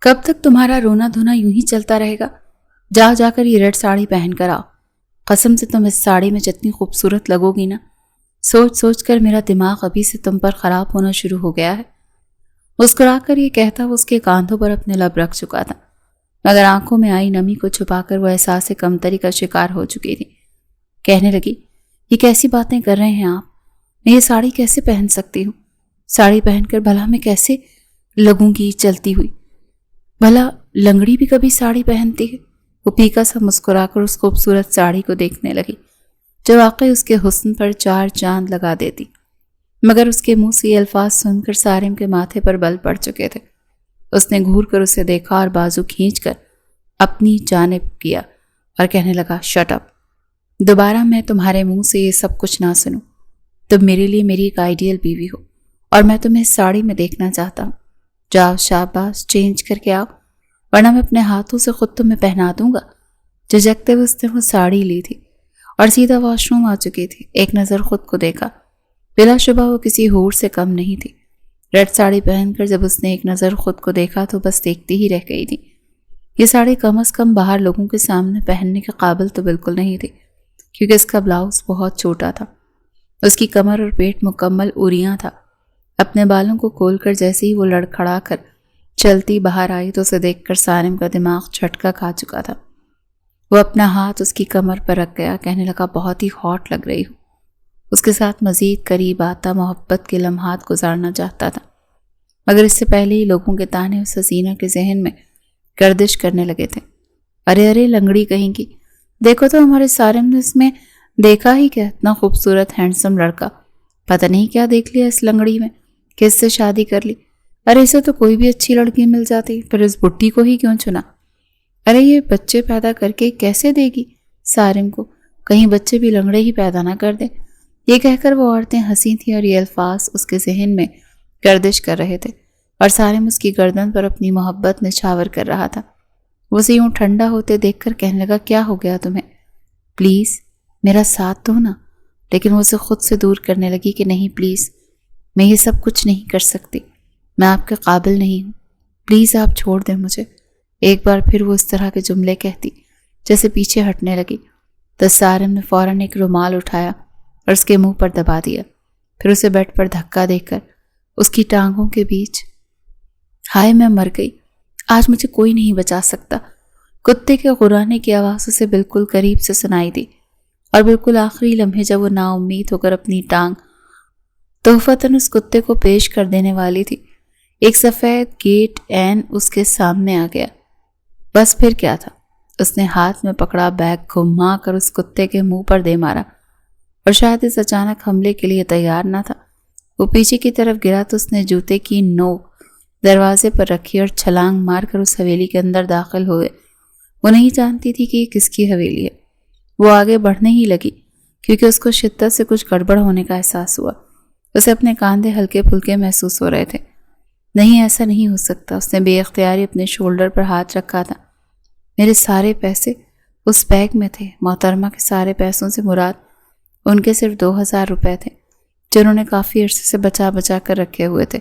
کب تک تمہارا رونا دھونا یوں ہی چلتا رہے گا؟ جا جا کر یہ ریڈ ساڑی پہن کر آؤ۔ قسم سے تم اس ساڑی میں جتنی خوبصورت لگو گی نا، سوچ سوچ کر میرا دماغ ابھی سے تم پر خراب ہونا شروع ہو گیا ہے۔ مسکرا کر یہ کہتا وہ اس کے کاندھوں پر اپنے لب رکھ چکا تھا، مگر آنکھوں میں آئی نمی کو چھپا کر وہ احساس کمتری کا شکار ہو چکی تھی۔ کہنے لگی، یہ کیسی باتیں کر رہے ہیں آپ؟ میں یہ ساڑی کیسے پہن سکتی ہوں؟ ساڑی پہن کر بھلا میں کیسے لگوں گی چلتی ہوئی؟ بھلا لنگڑی بھی کبھی ساڑی پہنتی ہے؟ وہ پھیکا سا مسکرا کر اس خوبصورت ساڑی کو دیکھنے لگی جو واقعی اس کے حسن پر چار چاند لگا دیتی، مگر اس کے منہ سے یہ الفاظ سن کر سارم کے ماتھے پر بل پڑ چکے تھے۔ اس نے گھور کر اسے دیکھا اور بازو کھینچ کر اپنی جانب کیا اور کہنے لگا، شٹ اپ، دوبارہ میں تمہارے منہ سے یہ سب کچھ نہ سنوں۔ تم میرے لیے میری ایک آئیڈیل بیوی ہو اور میں تمہیں اس ساڑی میں دیکھنا چاہتا ہوں۔ جاؤ شاباش، چینج کر کے آؤ، ورنہ میں اپنے ہاتھوں سے خود تمہیں پہنا دوں گا۔ جھجکتے ہوئے اس نے وہ ساڑی لی تھی اور سیدھا واش روم آ چکی تھی۔ ایک نظر خود کو دیکھا، بلا شبہ وہ کسی حور سے کم نہیں تھی۔ ریڈ ساڑی پہن کر جب اس نے ایک نظر خود کو دیکھا تو بس دیکھتی ہی رہ گئی تھی۔ یہ ساڑی کم از کم باہر لوگوں کے سامنے پہننے کے قابل تو بالکل نہیں تھی، کیونکہ اس کا بلاؤز بہت چھوٹا تھا۔ اس کی کمر اور پیٹ مکمل اوریاں تھا۔ اپنے بالوں کو کھول کر جیسے ہی وہ لڑکھڑا کر چلتی باہر آئی تو اسے دیکھ کر سارم کا دماغ جھٹکا کھا چکا تھا۔ وہ اپنا ہاتھ اس کی کمر پر رکھ گیا، کہنے لگا، بہت ہی ہاٹ لگ رہی ہو۔ اس کے ساتھ مزید قریب آتا محبت کے لمحات گزارنا چاہتا تھا، مگر اس سے پہلے ہی لوگوں کے تانے اس حسینہ کے ذہن میں گردش کرنے لگے تھے۔ ارے ارے لنگڑی کہیں گی، دیکھو تو ہمارے سارم نے اس میں دیکھا ہی کیا، اتنا خوبصورت ہینڈسم لڑکا، پتہ نہیں کیا دیکھ لیا اس لنگڑی میں کہ اس سے شادی کر لی۔ ارے اسے تو کوئی بھی اچھی لڑکی مل جاتی، پھر اس بڈھی کو ہی کیوں چنا؟ ارے یہ بچے پیدا کر کے کیسے دے گی سارم کو، کہیں بچے بھی لنگڑے ہی پیدا نہ کر دے۔ یہ کہہ کر وہ عورتیں ہنسی تھیں اور یہ الفاظ اس کے ذہن میں گردش کر رہے تھے، اور سارم اس کی گردن پر اپنی محبت نچھاور کر رہا تھا۔ وہ اسے یوں ٹھنڈا ہوتے دیکھ کر کہنے لگا، کیا ہو گیا تمہیں؟ پلیز میرا ساتھ دو نا۔ لیکن وہ اسے خود سے دور کرنے لگی کہ نہیں پلیز، میں یہ سب کچھ نہیں کر سکتی، میں آپ کے قابل نہیں ہوں، پلیز آپ چھوڑ دیں مجھے۔ ایک بار پھر وہ اس طرح کے جملے کہتی جیسے پیچھے ہٹنے لگی تو سارم نے فوراً ایک رومال اٹھایا اور اس کے منہ پر دبا دیا، پھر اسے بیڈ پر دھکا دے کر اس کی ٹانگوں کے بیچ، ہائے میں مر گئی، آج مجھے کوئی نہیں بچا سکتا۔ کتے کے غرانے کی آواز اسے بالکل قریب سے سنائی دی، اور بالکل آخری لمحے جب وہ نا امید ہو کر اپنی ٹانگ تحفتاً اس کتے کو پیش کر دینے والی تھی، ایک سفید گیٹ عین اس کے سامنے آ گیا۔ بس پھر کیا تھا، اس نے ہاتھ میں پکڑا بیگ گھما کر اس کتے کے منہ پر دے مارا، اور شاید اس اچانک حملے کے لیے تیار نہ تھا۔ وہ پیچھے کی طرف گرا تو اس نے جوتے کی نوک دروازے پر رکھی اور چھلانگ مار کر اس حویلی کے اندر داخل ہوئے۔ وہ نہیں جانتی تھی کہ یہ کس کی حویلی ہے۔ وہ آگے بڑھنے ہی لگی کیونکہ اس کو شدت سے کچھ گڑبڑ ہونے کا احساس ہوا۔ اسے اپنے کاندھے ہلکے پھلکے محسوس ہو رہے تھے۔ نہیں، ایسا نہیں ہو سکتا۔ اس نے بے اختیاری اپنے شولڈر پر ہاتھ رکھا تھا۔ میرے سارے پیسے اس بیگ میں تھے۔ محترمہ کے سارے پیسوں سے مراد ان کے صرف 2000 روپے تھے جو انہوں نے کافی عرصے سے بچا بچا کر رکھے ہوئے تھے،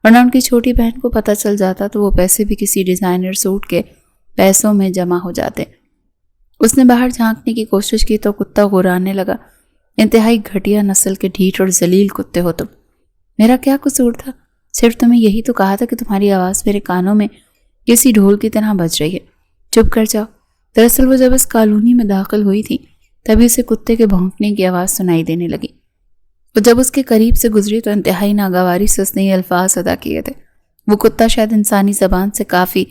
ورنہ ان کی چھوٹی بہن کو پتہ چل جاتا تو وہ پیسے بھی کسی ڈیزائنر سوٹ کے پیسوں میں جمع ہو جاتے۔ اس نے باہر جھانکنے کی کوشش کی تو کتا غرانے لگا، انتہائی گھٹیا نسل کے ڈھیٹ اور ذلیل کتے ہو تم۔ میرا کیا قصور تھا؟ صرف تمہیں یہی تو کہا تھا کہ تمہاری آواز میرے کانوں میں کسی ڈھول کی طرح بج رہی ہے، چپ کر جاؤ۔ دراصل وہ جب اس کالونی میں داخل ہوئی تھی تبھی اسے کتے کے بھونکنے کی آواز سنائی دینے لگی، اور جب اس کے قریب سے گزری تو انتہائی ناگواری سے اس نے یہ الفاظ ادا کیے تھے۔ وہ کتا شاید انسانی زبان سے کافی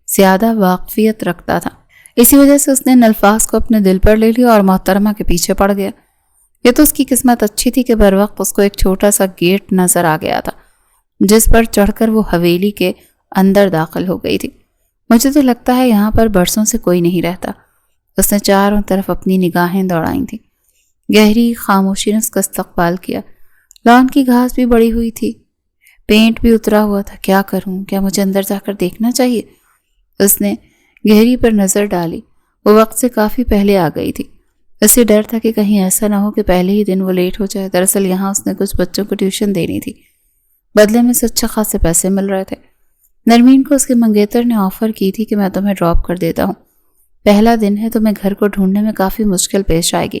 زیادہ واقفیت رکھتا تھا، اسی وجہ سے اس نے ان الفاظ کو اپنے دل پر لے لیا اور محترمہ کے پیچھے پڑ گیا۔ یہ تو اس کی قسمت اچھی تھی کہ بر وقت اس کو ایک چھوٹا سا گیٹ نظر آ گیا تھا جس پر چڑھ کر وہ حویلی کے اندر داخل ہو گئی تھی۔ مجھے تو لگتا ہے یہاں پر برسوں سے کوئی نہیں رہتا۔ اس نے چاروں طرف اپنی نگاہیں دوڑائی تھیں۔ گہری خاموشی نے اس کا استقبال کیا۔ لان کی گھاس بھی بڑی ہوئی تھی، پینٹ بھی اترا ہوا تھا۔ کیا کروں؟ کیا مجھے اندر جا کر دیکھنا چاہیے؟ اس نے گہری پر نظر ڈالی۔ وہ وقت سے کافی پہلے آ گئی تھی۔ اسے ڈر تھا کہ کہیں ایسا نہ ہو کہ پہلے ہی دن وہ لیٹ ہو جائے۔ دراصل یہاں اس نے کچھ بچوں کو ٹیوشن دینی تھی، بدلے میں سے اچھا خاصے پیسے مل رہے تھے۔ نرمین کو اس کے منگیتر نے آفر کی تھی کہ میں تمہیں ڈراپ کر دیتا ہوں، پہلا دن ہے، تمہیں گھر کو ڈھونڈنے میں کافی مشکل پیش آئے گی،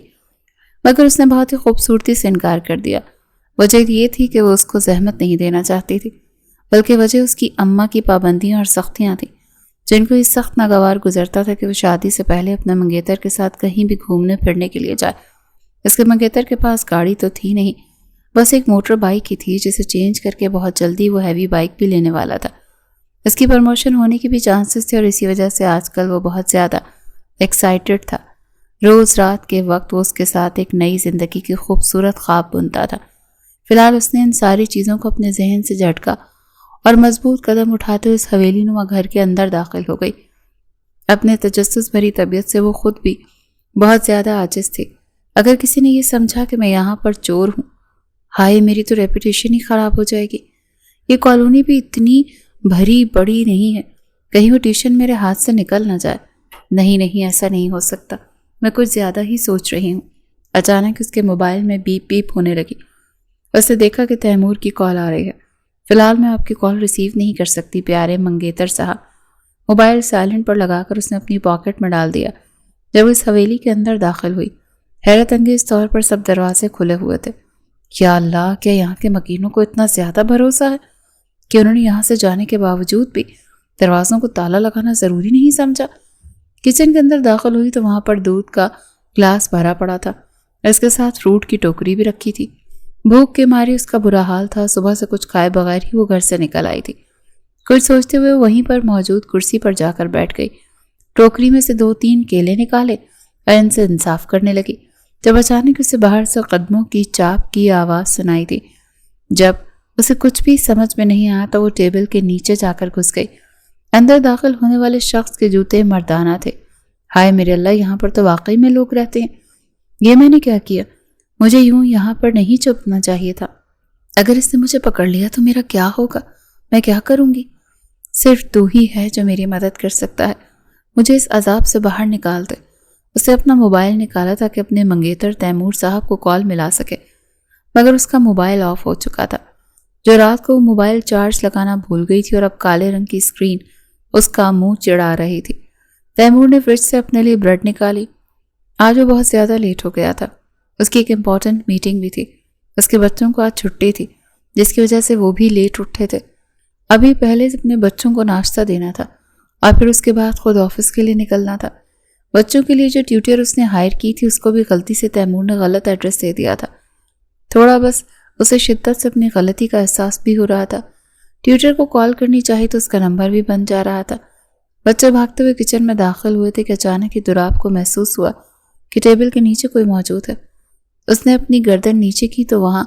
مگر اس نے بہت ہی خوبصورتی سے انکار کر دیا۔ وجہ یہ تھی کہ وہ اس کو زحمت نہیں دینا چاہتی تھی، بلکہ وجہ اس کی اماں کی پابندیاں اور سختیاں تھیں، جن کو اس سخت ناگوار گزرتا تھا کہ وہ شادی سے پہلے اپنے منگیتر کے ساتھ کہیں بھی گھومنے پھرنے کے لیے جائے۔ اس کے منگیتر کے پاس گاڑی تو تھی نہیں، بس ایک موٹر بائک ہی تھی جسے چینج کر کے بہت جلدی وہ ہیوی بائک بھی لینے والا تھا۔ اس کی پروموشن ہونے کی بھی چانسز تھے اور اسی وجہ سے آج کل وہ بہت زیادہ ایکسائٹڈ تھا۔ روز رات کے وقت وہ اس کے ساتھ ایک نئی زندگی کی خوبصورت خواب بنتا تھا۔ فی الحال اس نے ان ساری چیزوں کو اپنے ذہن سے جھٹکا اور مضبوط قدم اٹھاتے ہوئے اس حویلی نما گھر کے اندر داخل ہو گئی۔ اپنے تجسس بھری طبیعت سے وہ خود بھی بہت زیادہ عاجز تھی۔ اگر کسی نے یہ سمجھا کہ میں یہاں پر چور ہوں، ہائے میری تو ریپوٹیشن ہی خراب ہو جائے گی۔ یہ کالونی بھی اتنی بھری بڑی نہیں ہے، کہیں وہ ٹیوشن میرے ہاتھ سے نکل نہ جائے۔ نہیں ایسا نہیں ہو سکتا، میں کچھ زیادہ ہی سوچ رہی ہوں۔ اچانک اس کے موبائل میں بیپ بیپ ہونے لگی۔ اس نے دیکھا کہ تیمور کی کال آ رہی ہے۔ فی الحال میں آپ کی کال ریسیو نہیں کر سکتی پیارے منگیتر صاحب۔ موبائل سائلنٹ پر لگا کر اس نے اپنی پاکٹ میں ڈال دیا۔ جب اس حویلی کے اندر داخل ہوئی، حیرت انگیز طور پر سب دروازے کھلے ہوئے تھے۔ یا اللہ، کیا یہاں کے مکینوں کو اتنا زیادہ بھروسہ ہے کہ انہوں نے یہاں سے جانے کے باوجود بھی دروازوں کو تالا لگانا ضروری نہیں سمجھا۔ کچن کے اندر داخل ہوئی تو وہاں پر دودھ کا گلاس بھرا پڑا تھا، اس کے ساتھ فروٹ کی ٹوکری بھی رکھی تھی۔ بھوک کے مارے اس کا برا حال تھا، صبح سے کچھ کھائے بغیر ہی وہ گھر سے نکل آئی تھی۔ کچھ سوچتے ہوئے وہیں پر موجود کرسی پر جا کر بیٹھ گئی۔ ٹوکری میں سے 2-3 کیلے نکالے اور ان سے انصاف کرنے لگی، جب اچانک اسے باہر سے قدموں کی چاپ کی آواز سنائی دی۔ جب اسے کچھ بھی سمجھ میں نہیں آیا تو وہ ٹیبل کے نیچے جا کر گھس گئی۔ اندر داخل ہونے والے شخص کے جوتے مردانہ تھے۔ ہائے میرے اللہ، یہاں پر تو واقعی میں لوگ رہتے ہیں۔ یہ میں نے کیا کیا؟ مجھے یوں یہاں پر نہیں چھپنا چاہیے تھا۔ اگر اس نے مجھے پکڑ لیا تو میرا کیا ہوگا؟ میں کیا کروں گی؟ صرف تو ہی ہے جو میری مدد کر سکتا ہے۔ مجھے اس عذاب سے باہر نکال دے۔ اسے اپنا موبائل نکالا تھا کہ اپنے منگیتر تیمور صاحب کو کال ملا سکے، مگر اس کا موبائل آف ہو چکا تھا۔ جو رات کو وہ موبائل چارج لگانا بھول گئی تھی اور اب کالے رنگ کی اسکرین اس کا منہ چڑھا رہی تھی۔ تیمور نے فریج سے اپنے لیے بریڈ نکالی۔ آج وہ بہت زیادہ لیٹ ہو گیا تھا، اس کی ایک امپورٹنٹ میٹنگ بھی تھی۔ اس کے بچوں کو آج چھٹی تھی، جس کی وجہ سے وہ بھی لیٹ اٹھے تھے۔ ابھی پہلے اپنے بچوں کو ناشتہ دینا تھا اور پھر اس کے بعد خود آفس کے لیے نکلنا تھا۔ بچوں کے لیے جو ٹیوٹر اس نے ہائر کی تھی، اس کو بھی غلطی سے تیمور نے غلط ایڈریس دے دیا تھا۔ تھوڑا بس اسے شدت سے اپنی غلطی کا احساس بھی ہو رہا تھا۔ ٹیوٹر کو کال کرنی چاہی تو اس کا نمبر بھی بن جا رہا تھا۔ بچے بھاگتے ہوئے کچن میں داخل ہوئے تھے کہ اچانک ہی دوراب کو محسوس ہوا کہ ٹیبل کے نیچے کوئی موجود ہے۔ اس نے اپنی گردن نیچے کی تو وہاں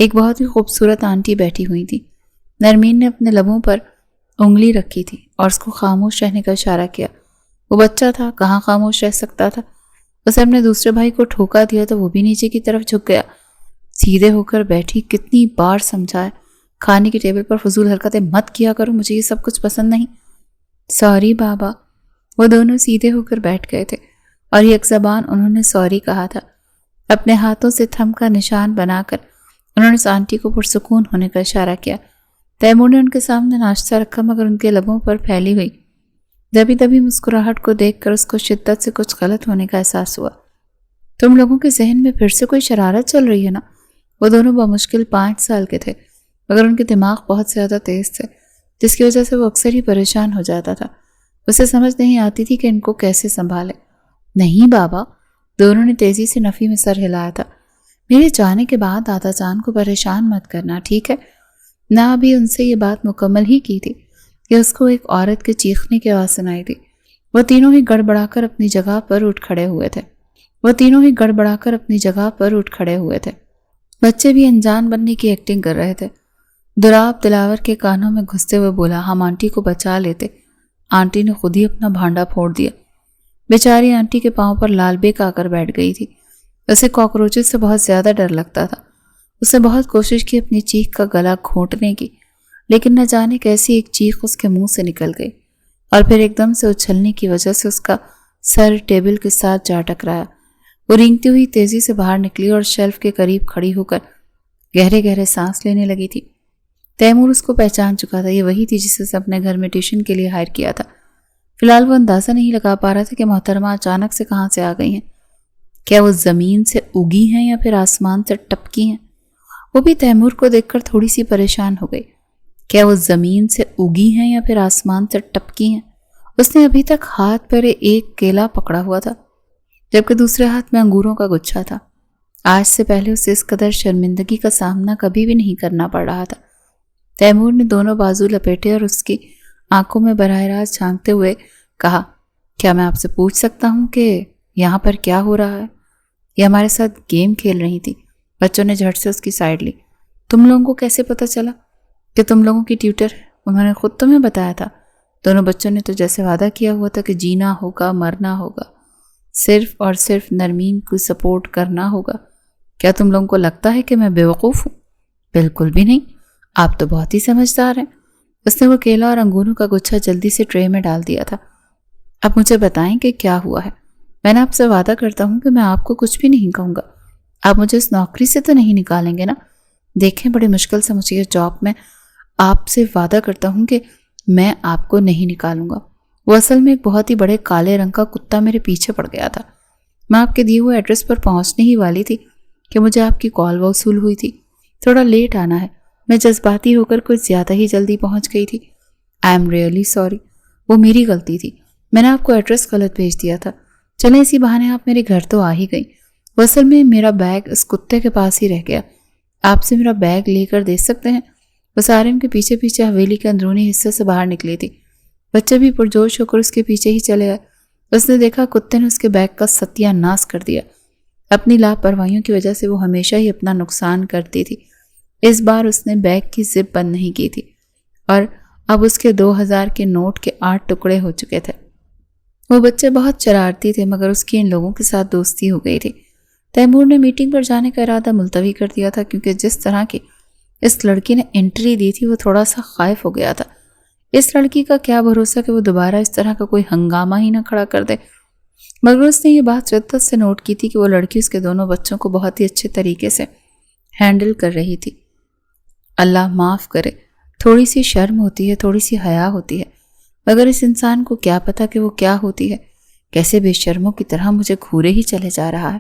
ایک بہت ہی خوبصورت آنٹی بیٹھی ہوئی تھی۔ نرمین نے اپنے لبوں پر انگلی رکھی تھی اور اس کو خاموش رہنے کا اشارہ کیا۔ وہ بچہ تھا، کہاں خاموش رہ سکتا تھا۔ اسے اپنے دوسرے بھائی کو ٹھوکا دیا تو وہ بھی نیچے کی طرف جھک گیا۔ سیدھے ہو کر بیٹھی، کتنی بار سمجھایا کھانے کی ٹیبل پر فضول حرکتیں مت کیا کرو، مجھے یہ سب کچھ پسند نہیں۔ سوری بابا۔ وہ دونوں سیدھے ہو کر بیٹھ گئے تھے اور یک زبان انہوں نے سوری کہا تھا۔ اپنے ہاتھوں سے تھم کا نشان بنا کر انہوں نے اس آنٹی کو پرسکون ہونے کا اشارہ کیا۔ تیمور نے ان کے سامنے ناشتہ رکھا، مگر ان کے لبوں پر پھیلی ہوئی دبی دبی مسکراہٹ کو دیکھ کر اس کو شدت سے کچھ غلط ہونے کا احساس ہوا۔ تم لوگوں کے ذہن میں پھر سے کوئی شرارت چل رہی ہے نا؟ وہ دونوں بمشکل 5 سال کے تھے، مگر ان کے دماغ بہت زیادہ تیز تھے، جس کی وجہ سے وہ اکثر ہی پریشان ہو جاتا تھا۔ اسے سمجھ نہیں آتی تھی کہ ان کو کیسے سنبھالے۔ نہیں بابا، دونوں نے تیزی سے نفی میں سر ہلایا تھا۔ میرے جانے کے بعد دادا جان کو پریشان مت کرنا، ٹھیک ہے؟ نہ ابھی ان سے یہ بات مکمل ہی کی تھی کہ اس کو ایک عورت کے چیخنے کی آواز سنائی تھی۔ وہ تینوں ہی گڑبڑا کر اپنی جگہ پر اٹھ کھڑے ہوئے تھے۔ بچے بھی انجان بننے کی ایکٹنگ کر رہے تھے۔ دوراب دلاور کے کانوں میں گھستے ہوئے بولا، ہم آنٹی کو بچا لیتے۔ آنٹی نے خود ہی اپنا بھانڈا پھوڑ دیا۔ بیچاری آنٹی کے پاؤں پر لال بیک آ کر بیٹھ گئی تھی۔ اسے کاکروچز سے بہت زیادہ ڈر لگتا تھا۔ اس نے بہت کوشش کی اپنی چیخ کا گلا گھونٹنے کی، لیکن نہ جانے کیسی ایک چیخ اس کے منہ سے نکل گئی اور پھر ایک دم سے اچھلنے کی وجہ سے اس کا سر ٹیبل کے ساتھ جا ٹکرایا۔ وہ رینگتی ہوئی تیزی سے باہر نکلی اور شیلف کے قریب کھڑی ہو کر گہرے گہرے سانس لینے لگی تھی۔ تیمور اس کو پہچان چکا تھا، یہ وہی تھی جسے اسے اپنے گھر میں ٹیوشن کے لیے ہائر کیا تھا۔ فی الحال وہ اندازہ نہیں لگا پا رہا تھا کہ محترمہ اچانک سے کہاں سے آ گئی ہیں۔ کیا وہ زمین سے اگی ہیں یا پھر آسمان سے ٹپکی ہیں؟ وہ بھی تیمور کو دیکھ کر تھوڑی سی پریشان ہو گئی۔ کیا وہ زمین سے اگی ہیں یا پھر آسمان سے ٹپکی ہیں؟ اس نے ابھی تک ہاتھ پر ایک کیلا پکڑا ہوا تھا جبکہ دوسرے ہاتھ میں انگوروں کا گچھا تھا۔ آج سے پہلے اسے اس قدر شرمندگی کا سامنا کبھی بھی نہیں کرنا پڑ رہا تھا۔ تیمور نے دونوں بازو لپیٹے اور اس کی آنکھوں میں براہ راست جھانکتے ہوئے کہا، کیا میں آپ سے پوچھ سکتا ہوں کہ یہاں پر کیا ہو رہا ہے؟ یہ ہمارے ساتھ گیم کھیل رہی تھی۔ بچوں نے جھٹ سے اس کی سائڈ لی۔ تم لوگوں کو کیسے پتا چلا کہ تم لوگوں کی ٹیوٹر؟ انہوں نے خود تمہیں بتایا تھا۔ دونوں بچوں نے تو جیسے وعدہ کیا ہوا تھا کہ جینا ہوگا، مرنا ہوگا، صرف اور صرف نرمین کو سپورٹ کرنا ہوگا۔ کیا تم لوگوں کو لگتا ہے کہ میں بیوقوف ہوں؟ بالکل بھی نہیں، آپ تو بہت ہی سمجھدار ہیں۔ اس نے وہ کیلا اور انگوروں کا گچھا جلدی سے ٹرے میں ڈال دیا تھا۔ اب مجھے بتائیں کہ کیا ہوا ہے۔ میں نے آپ سے وعدہ کرتا ہوں کہ میں آپ کو کچھ بھی نہیں کہوں گا۔ آپ مجھے اس نوکری سے تو نہیں نکالیں گے نا؟ دیکھیں، بڑی مشکل سے مجھے یہ جاب میں آپ سے وعدہ کرتا ہوں کہ میں آپ کو نہیں نکالوں گا۔ وہ اصل میں ایک بہت ہی بڑے کالے رنگ کا کتا میرے پیچھے پڑ گیا تھا۔ میں آپ کے دیے ہوئے ایڈریس پر پہنچنے ہی والی تھی کہ مجھے آپ کی کال وصول ہوئی تھی۔ تھوڑا لیٹ آنا ہے، میں جذباتی ہو کر کچھ زیادہ ہی جلدی پہنچ گئی تھی۔ آئی ایم ریئلی سوری، وہ میری غلطی تھی۔ میں نے آپ کو ایڈریس غلط بھیج دیا تھا۔ چلیں اسی بہانے آپ میرے گھر تو آ ہی گئی۔ وہ اصل میں میرا بیگ اس کتے کے پاس ہی رہ گیا۔ آپ سے میرا بیگ لے کر دے سکتے ہیں؟ وہ سارم کے پیچھے پیچھے حویلی کے اندرونی حصے سے باہر نکلی تھی۔ بچے بھی پرجوش ہو کر اس کے پیچھے ہی چلے آئے۔ اس نے دیکھا کتے نے اس کے بیگ کا ستیہ ناش کر دیا۔ اپنی لاپرواہیوں کی وجہ سے وہ ہمیشہ ہی اپنا نقصان کرتی تھی۔ اس بار اس نے بیگ کی زپ بند نہیں کی تھی اور اب اس کے 2000 کے نوٹ کے 8 ٹکڑے ہو چکے تھے۔ وہ بچے بہت شرارتی تھے مگر اس کی ان لوگوں کے ساتھ دوستی ہو گئی تھی۔ تیمور نے میٹنگ پر جانے کا ارادہ ملتوی کر دیا تھا کیونکہ جس طرح کی اس لڑکی نے انٹری دی تھی وہ تھوڑا سا خائف ہو گیا تھا۔ اس لڑکی کا کیا بھروسہ کہ وہ دوبارہ اس طرح کا کوئی ہنگامہ ہی نہ کھڑا کر دے، مگر اس نے یہ بات شدت سے نوٹ کی تھی کہ وہ لڑکی اس کے دونوں بچوں کو بہت ہی اچھے طریقے سے ہینڈل کر رہی تھی۔ اللہ معاف کرے، تھوڑی سی شرم ہوتی ہے، تھوڑی سی حیا ہوتی ہے، مگر اس انسان کو کیا پتا کہ وہ کیا ہوتی ہے، کیسے بے شرموں کی طرح مجھے گھورے ہی چلے جا رہا ہے۔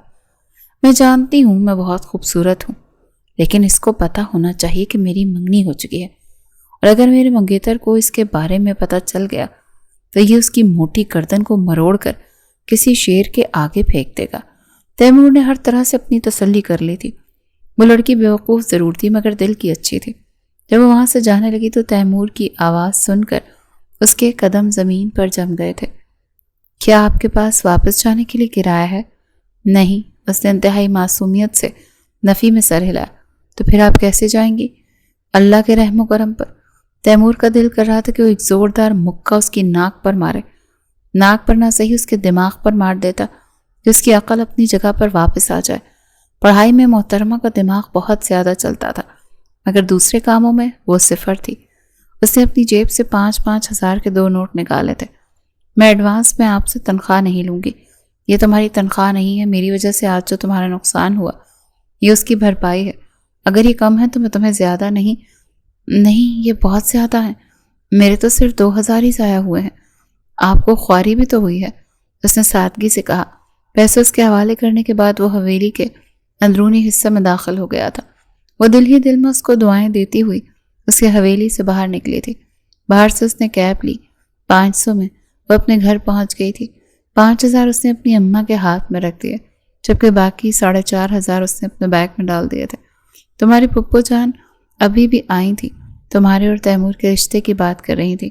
میں جانتی ہوں میں بہت خوبصورت ہوں، لیکن اس کو پتا ہونا چاہیے کہ میری منگنی ہو چکی ہے، اور اگر میرے منگیتر کو اس کے بارے میں پتا چل گیا تو یہ اس کی موٹی گردن کو مروڑ کر کسی شیر کے آگے پھینک دے گا۔ تیمور نے ہر طرح سے اپنی تسلی کر لی تھی۔ وہ لڑکی بیوقوف ضرور تھی مگر دل کی اچھی تھی۔ جب وہ وہاں سے جانے لگی تو تیمور کی آواز سن کر اس کے قدم زمین پر جم گئے تھے۔ کیا آپ کے پاس واپس جانے کے لیے کرایہ ہے؟ نہیں، اس نے انتہائی معصومیت سے نفی میں سر ہلایا۔ تو پھر آپ کیسے جائیں گی؟ اللہ کے رحم و کرم پر۔ تیمور کا دل کر رہا تھا کہ وہ ایک زوردار مکہ اس کی ناک پر مارے، ناک پر نہ صحیح اس کے دماغ پر مار دیتا، جس کی عقل اپنی جگہ پر واپس آ جائے۔ پڑھائی میں محترمہ کا دماغ بہت زیادہ چلتا تھا مگر دوسرے کاموں میں وہ صفر تھی۔ اس نے اپنی جیب سے 5-5 ہزار کے 2 نوٹ نکالے تھے۔ میں ایڈوانس میں آپ سے تنخواہ نہیں لوں گی، یہ تمہاری تنخواہ نہیں ہے، میری وجہ سے آج جو تمہارا نقصان ہوا یہ اس کی بھرپائی ہے۔ اگر یہ کم ہے تو میں تمہیں زیادہ نہیں، یہ بہت زیادہ ہیں، میرے تو صرف 2000 ہی ضائع ہوئے ہیں، آپ کو خواری بھی تو ہوئی ہے، اس نے سادگی سے کہا۔ پیسے اس کے حوالے کرنے کے بعد وہ حویلی کے اندرونی حصے میں داخل ہو گیا تھا۔ وہ دل ہی دل میں اس کو دعائیں دیتی ہوئی اس کے حویلی سے باہر نکلی تھی۔ باہر سے اس نے کیب لی، 500 میں وہ اپنے گھر پہنچ گئی تھی۔ 5000 اس نے اپنی اماں کے ہاتھ میں رکھ دیے جبکہ باقی 4500 اس نے اپنے بیگ میں ڈال دیے تھے۔ تمہاری پھپھو جان ابھی بھی آئی تھی، تمہارے اور تیمور کے رشتے کی بات کر رہی تھی،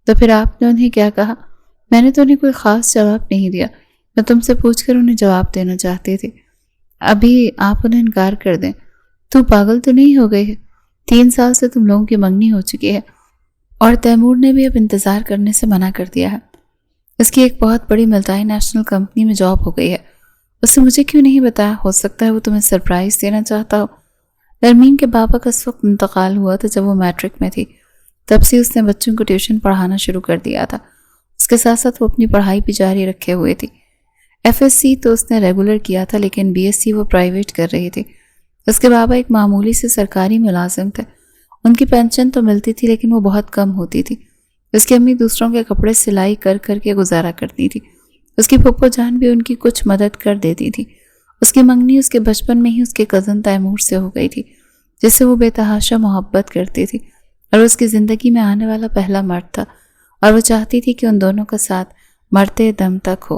تو پھر آپ نے انہیں کیا کہا؟ میں نے تو انہیں کوئی خاص جواب نہیں دیا، میں تم سے پوچھ کر انہیں جواب دینا چاہتی تھی۔ ابھی آپ انہیں انکار کر دیں۔ تو پاگل تو نہیں ہو گئی ہے؟ 3 سال سے تم لوگوں کی منگنی ہو چکی ہے اور تیمور نے بھی اب انتظار کرنے سے منع کر دیا ہے۔ اس کی ایک بہت بڑی ملٹائی نیشنل کمپنی میں جاب ہو گئی ہے۔ اس نے مجھے کیوں نہیں بتایا؟ ہو سکتا ہے وہ تمہیں سرپرائز دینا چاہتا ہو۔ نرمین کے بابا کا اس وقت انتقال ہوا تھا جب وہ میٹرک میں تھی، تب سے اس نے بچوں کو ٹیوشن پڑھانا شروع کر دیا تھا۔ اس کے ساتھ ساتھ وہ اپنی پڑھائی بھی جاری رکھے ہوئے تھی۔ FSc تو اس نے ریگولر کیا تھا لیکن BSc وہ پرائیویٹ کر رہی تھی۔ اس کے بابا ایک معمولی سے سرکاری ملازم تھے، ان کی پینشن تو ملتی تھی لیکن وہ بہت کم ہوتی تھی۔ اس کی امی دوسروں کے کپڑے سلائی کر کر کے گزارا کرتی تھی۔ اس کی پھپھو جان بھی ان کی کچھ مدد کر دیتی تھی۔ اس کی منگنی اس کے بچپن میں ہی اس کے کزن تیمور سے ہو گئی تھی، جس سے وہ بے تحاشا محبت کرتی تھی، اور اس کی زندگی میں آنے والا پہلا مرد تھا، اور وہ چاہتی تھی کہ ان دونوں کا ساتھ مرتے دم تک ہو۔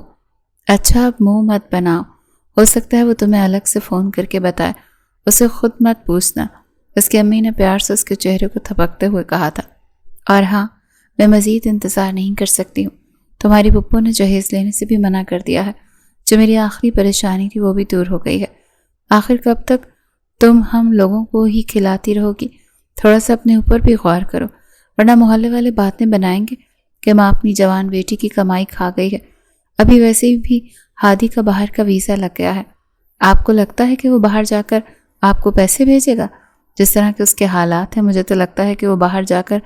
اچھا اب منہ مت بناؤ، ہو سکتا ہے وہ تمہیں الگ سے فون کر کے بتائے، اسے خود مت پوچھنا، اس کی امی نے پیار سے اس کے چہرے کو تھپکتے ہوئے کہا تھا۔ اور ہاں، میں مزید انتظار نہیں کر سکتی ہوں، تمہاری پھپھو نے جہیز لینے سے بھی منع کر دیا ہے، جو میری آخری پریشانی تھی وہ بھی دور ہو گئی ہے۔ آخر کب تک تم ہم لوگوں کو ہی کھلاتی رہو گی؟ تھوڑا سا اپنے اوپر بھی غور کرو، ورنہ محلے والے باتیں بنائیں گے کہ ماں اپنی جوان بیٹی کی کمائی کھا گئی ہے۔ ابھی ویسے بھی ہادی کا باہر کا ویزا لگ گیا ہے، آپ کو لگتا ہے کہ وہ باہر جا کر آپ کو پیسے بھیجے گا؟ جس طرح کے اس کے حالات ہیں مجھے تو لگتا ہے کہ وہ باہر جا کر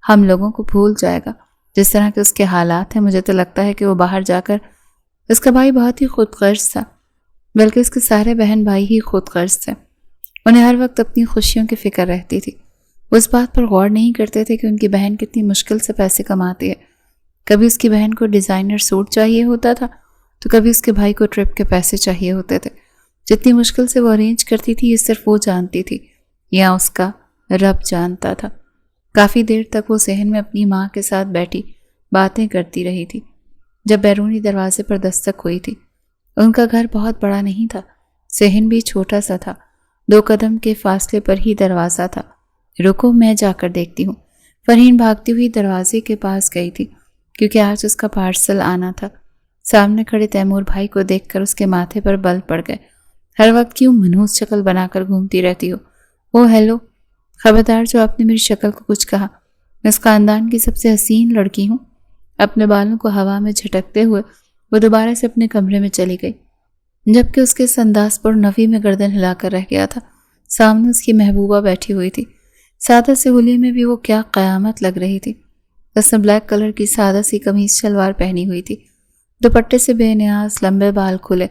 ہم لوگوں کو بھول جائے گا۔ جس طرح کے اس کے حالات ہیں مجھے تو لگتا ہے کہ وہ باہر جا کر اس کا بھائی بہت ہی خود غرض تھا، بلکہ اس کے سارے بہن بھائی ہی خود غرض تھے، انہیں ہر وقت اپنی خوشیوں کی فکر رہتی تھی۔ وہ اس بات پر غور نہیں کرتے تھے کہ ان کی بہن کتنی مشکل سے پیسے کماتی ہے۔ کبھی اس کی بہن کو ڈیزائنر سوٹ چاہیے ہوتا تھا تو کبھی اس کے بھائی کو ٹرپ کے پیسے چاہیے ہوتے تھے۔ جتنی مشکل سے وہ ارینج کرتی تھی یہ صرف وہ جانتی تھی یا اس کا رب جانتا تھا۔ کافی دیر تک وہ صحن میں اپنی ماں کے ساتھ بیٹھی باتیں کرتی رہی تھی جب بیرونی دروازے پر دستک ہوئی تھی۔ ان کا گھر بہت بڑا نہیں تھا، صحن بھی چھوٹا سا تھا، 2 قدم کے فاصلے پر ہی دروازہ تھا۔ رکو میں جا کر دیکھتی ہوں۔ فرحین بھاگتی ہوئی دروازے کے پاس گئی تھی کیونکہ آج اس کا پارسل آنا تھا۔ سامنے کھڑے تیمور بھائی کو دیکھ کر اس کے ماتھے پر بل پڑ گئے۔ ہر وقت کیوں منحوس شکل بنا کر گھومتی رہتی ہو؟ او ہیلو، خبردار جو آپ نے میری شکل کو کچھ کہا، میں اس خاندان کی سب سے حسین لڑکی ہوں۔ اپنے بالوں کو ہوا میں جھٹکتے ہوئے وہ دوبارہ سے اپنے کمرے میں چلی گئی، جبکہ اس کے اس انداز پر نوی میں گردن ہلا کر رہ گیا تھا۔ سامنے اس کی محبوبہ بیٹھی ہوئی تھی، سادہ سے حلیے میں بھی وہ کیا قیامت لگ رہی تھی۔ اس نے بلیک کلر کی سادہ سی قمیض شلوار پہنی ہوئی تھی، دوپٹے سے بے نیاز لمبے بال کھلے،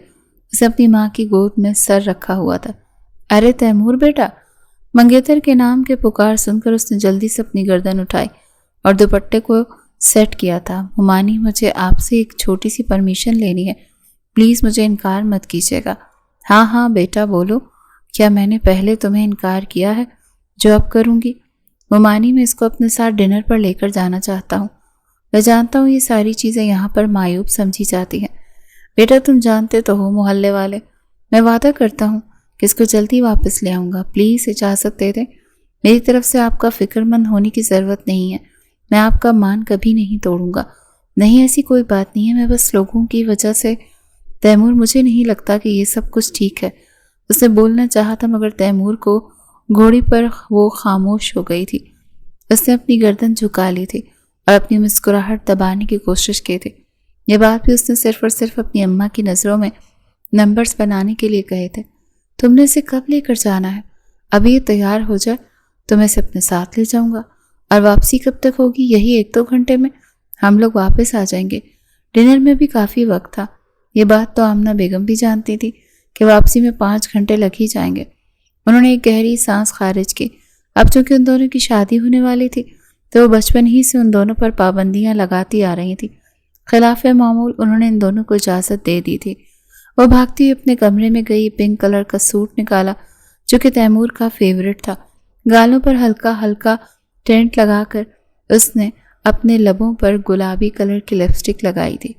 اسے اپنی ماں کی گود میں سر رکھا ہوا تھا۔ ارے تیمور بیٹا، منگیتر کے نام کے پکار سن کر اس نے جلدی سے اپنی گردن اٹھائی اور دوپٹے کو سیٹ کیا تھا۔ ممانی، مجھے آپ سے ایک چھوٹی سی پرمیشن لینی ہے، پلیز مجھے انکار مت کیجیے گا۔ ہاں ہاں بیٹا بولو، کیا میں نے پہلے تمہیں انکار کیا ہے جو اب کروں گی؟ ممانی، میں اس کو اپنے ساتھ ڈنر پر لے کر جانا چاہتا ہوں۔ میں جانتا ہوں یہ ساری چیزیں یہاں پر معیوب سمجھی جاتی ہیں بیٹا، تم جانتے تو ہو محلے والے، میں وعدہ کرتا ہوں کہ اس کو جلدی واپس لے آؤں گا، پلیز اجازت دے دیں۔ میری طرف سے آپ کا فکر مند ہونے کی ضرورت نہیں ہے، میں آپ کا مان کبھی نہیں توڑوں گا۔ نہیں، ایسی کوئی بات نہیں ہے، میں بس لوگوں کی وجہ سے تیمور، مجھے نہیں لگتا کہ یہ سب کچھ ٹھیک ہے۔ اس نے بولنا چاہا تھا مگر تیمور کو گھوڑی پر وہ خاموش ہو گئی تھی۔ اس نے اپنی گردن جھکا لی تھی اور اپنی مسکراہٹ دبانے کی کوشش کی تھی۔ یہ بات بھی اس نے صرف اور صرف اپنی اماں کی نظروں میں نمبرز بنانے کے لیے کہے تھے۔ تم نے اسے کب لے کر جانا ہے؟ ابھی یہ تیار ہو جائے تو میں اسے اپنے ساتھ لے جاؤں گا۔ اور واپسی کب تک ہوگی؟ یہی 1-2 گھنٹے میں ہم لوگ واپس آ جائیں گے، ڈنر میں بھی کافی وقت تھا۔ یہ بات تو آمنہ بیگم بھی جانتی تھی کہ واپسی میں 5 گھنٹے لگ ہی جائیں گے۔ انہوں نے ایک گہری سانس خارج کی۔ اب چونکہ ان دونوں کی شادی ہونے والی تھی تو وہ بچپن ہی سے ان دونوں پر پابندیاں لگاتی آ رہی تھی۔ خلاف معمول انہوں نے ان دونوں کو اجازت دے دی تھی۔ وہ بھاگتی ہوئی اپنے کمرے میں گئی، پنک کلر کا سوٹ نکالا جو کہ تیمور کا فیورٹ تھا۔ گالوں پر ہلکا ہلکا ٹینٹ لگا کر اس نے اپنے لبوں پر گلابی کلر کی لپسٹک لگائی تھی۔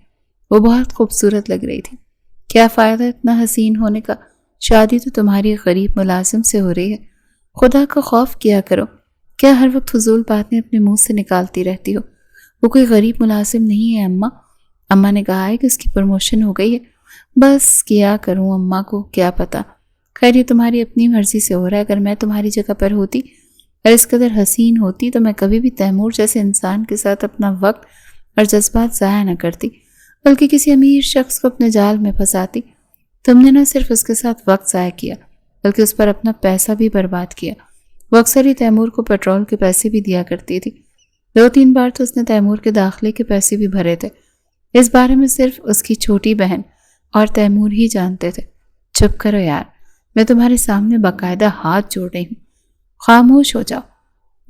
وہ بہت خوبصورت لگ رہی تھی۔ کیا فائدہ اتنا حسین ہونے کا؟ شادی تو تمہاری غریب ملازم سے ہو رہی ہے، خدا کا خوف کیا کرو۔ کیا ہر وقت فضول باتیں اپنے منہ سے نکالتی رہتی ہو؟ وہ کوئی غریب ملازم نہیں ہے اماں۔ اماں نے کہا ہے کہ اس کی پروموشن ہو گئی ہے۔ بس کیا کروں، اماں کو کیا پتا۔ خیر یہ تمہاری اپنی مرضی سے ہو رہا ہے۔ اگر میں تمہاری جگہ پر ہوتی اور اس قدر حسین ہوتی تو میں کبھی بھی تیمور جیسے انسان کے ساتھ اپنا وقت اور جذبات ضائع نہ کرتی، بلکہ کسی امیر شخص کو اپنے جال میں پھنساتی۔ تم نے نہ صرف اس کے ساتھ وقت ضائع کیا بلکہ اس پر اپنا پیسہ بھی برباد کیا۔ وہ اکثر ہی تیمور کو پیٹرول کے پیسے بھی دیا کرتی تھی۔ 2-3 بار تو اس نے تیمور کے داخلے کے پیسے بھی بھرے تھے۔ اس بارے میں صرف اس کی چھوٹی بہن اور تیمور ہی جانتے تھے۔ چپ کرو یار، میں تمہارے سامنے باقاعدہ ہاتھ جوڑ رہی ہوں، خاموش ہو جاؤ۔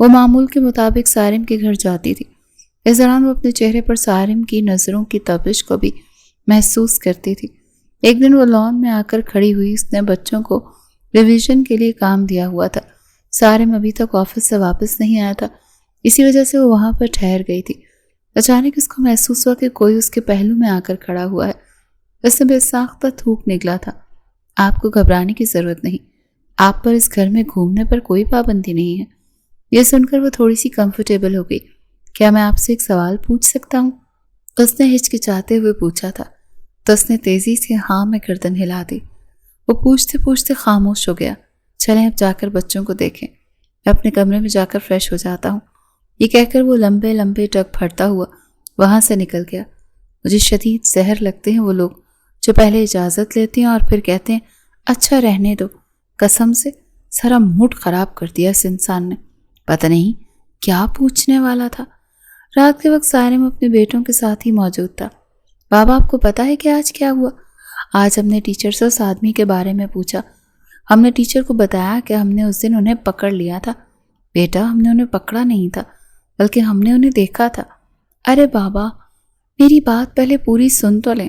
وہ معمول کے مطابق سارم کے گھر جاتی تھی۔ اس دوران وہ اپنے چہرے پر سارم کی نظروں کی تپش کو بھی محسوس کرتی تھی۔ ایک دن وہ لان میں آ کر کھڑی ہوئی، اس نے بچوں کو ریویژن کے لیے کام دیا ہوا تھا۔ سارم ابھی تک آفس سے واپس نہیں آیا تھا، اسی وجہ سے وہ وہاں پر ٹھہر گئی تھی۔ اچانک اس کو محسوس ہوا کہ کوئی اس کے پہلو میں آ کر کھڑا ہوا ہے۔ اس نے بے ساختہ تھوک نکلا تھا۔ آپ کو گھبرانے کی ضرورت نہیں، آپ پر اس گھر میں گھومنے پر کوئی پابندی نہیں ہے۔ یہ سن کر وہ تھوڑی سی کمفرٹیبل ہو گئی۔ کیا میں آپ سے ایک سوال پوچھ سکتا ہوں؟ اس نے ہچکچاتے ہوئے پوچھا تھا تو اس نے تیزی سے ہاں میں گردن ہلا دی۔ وہ پوچھتے پوچھتے خاموش ہو گیا۔ چلیں اب جا کر بچوں کو دیکھیں، میں اپنے کمرے میں جا کر فریش ہو جاتا ہوں۔ یہ کہہ کر وہ لمبے لمبے ڈگ پھڑتا ہوا وہاں سے نکل گیا۔ مجھے شدید زہر لگتے ہیں وہ لوگ جو پہلے اجازت لیتے ہیں اور پھر کہتے ہیں اچھا رہنے دو۔ قسم سے سارا موڈ خراب کر دیا اس انسان نے۔ پتہ نہیں کیا پوچھنے والا تھا۔ رات کے وقت سارم اپنے بیٹوں کے ساتھ ہی موجود تھا۔ بابا آپ کو پتا ہے کہ آج کیا ہوا؟ آج ہم نے ٹیچر سے اس آدمی کے بارے میں پوچھا۔ ہم نے ٹیچر کو بتایا کہ ہم نے اس دن انہیں پکڑ لیا تھا۔ بیٹا ہم نے انہیں پکڑا نہیں تھا بلکہ ہم نے انہیں دیکھا تھا۔ ارے بابا میری بات پہلے پوری سن تو لیں۔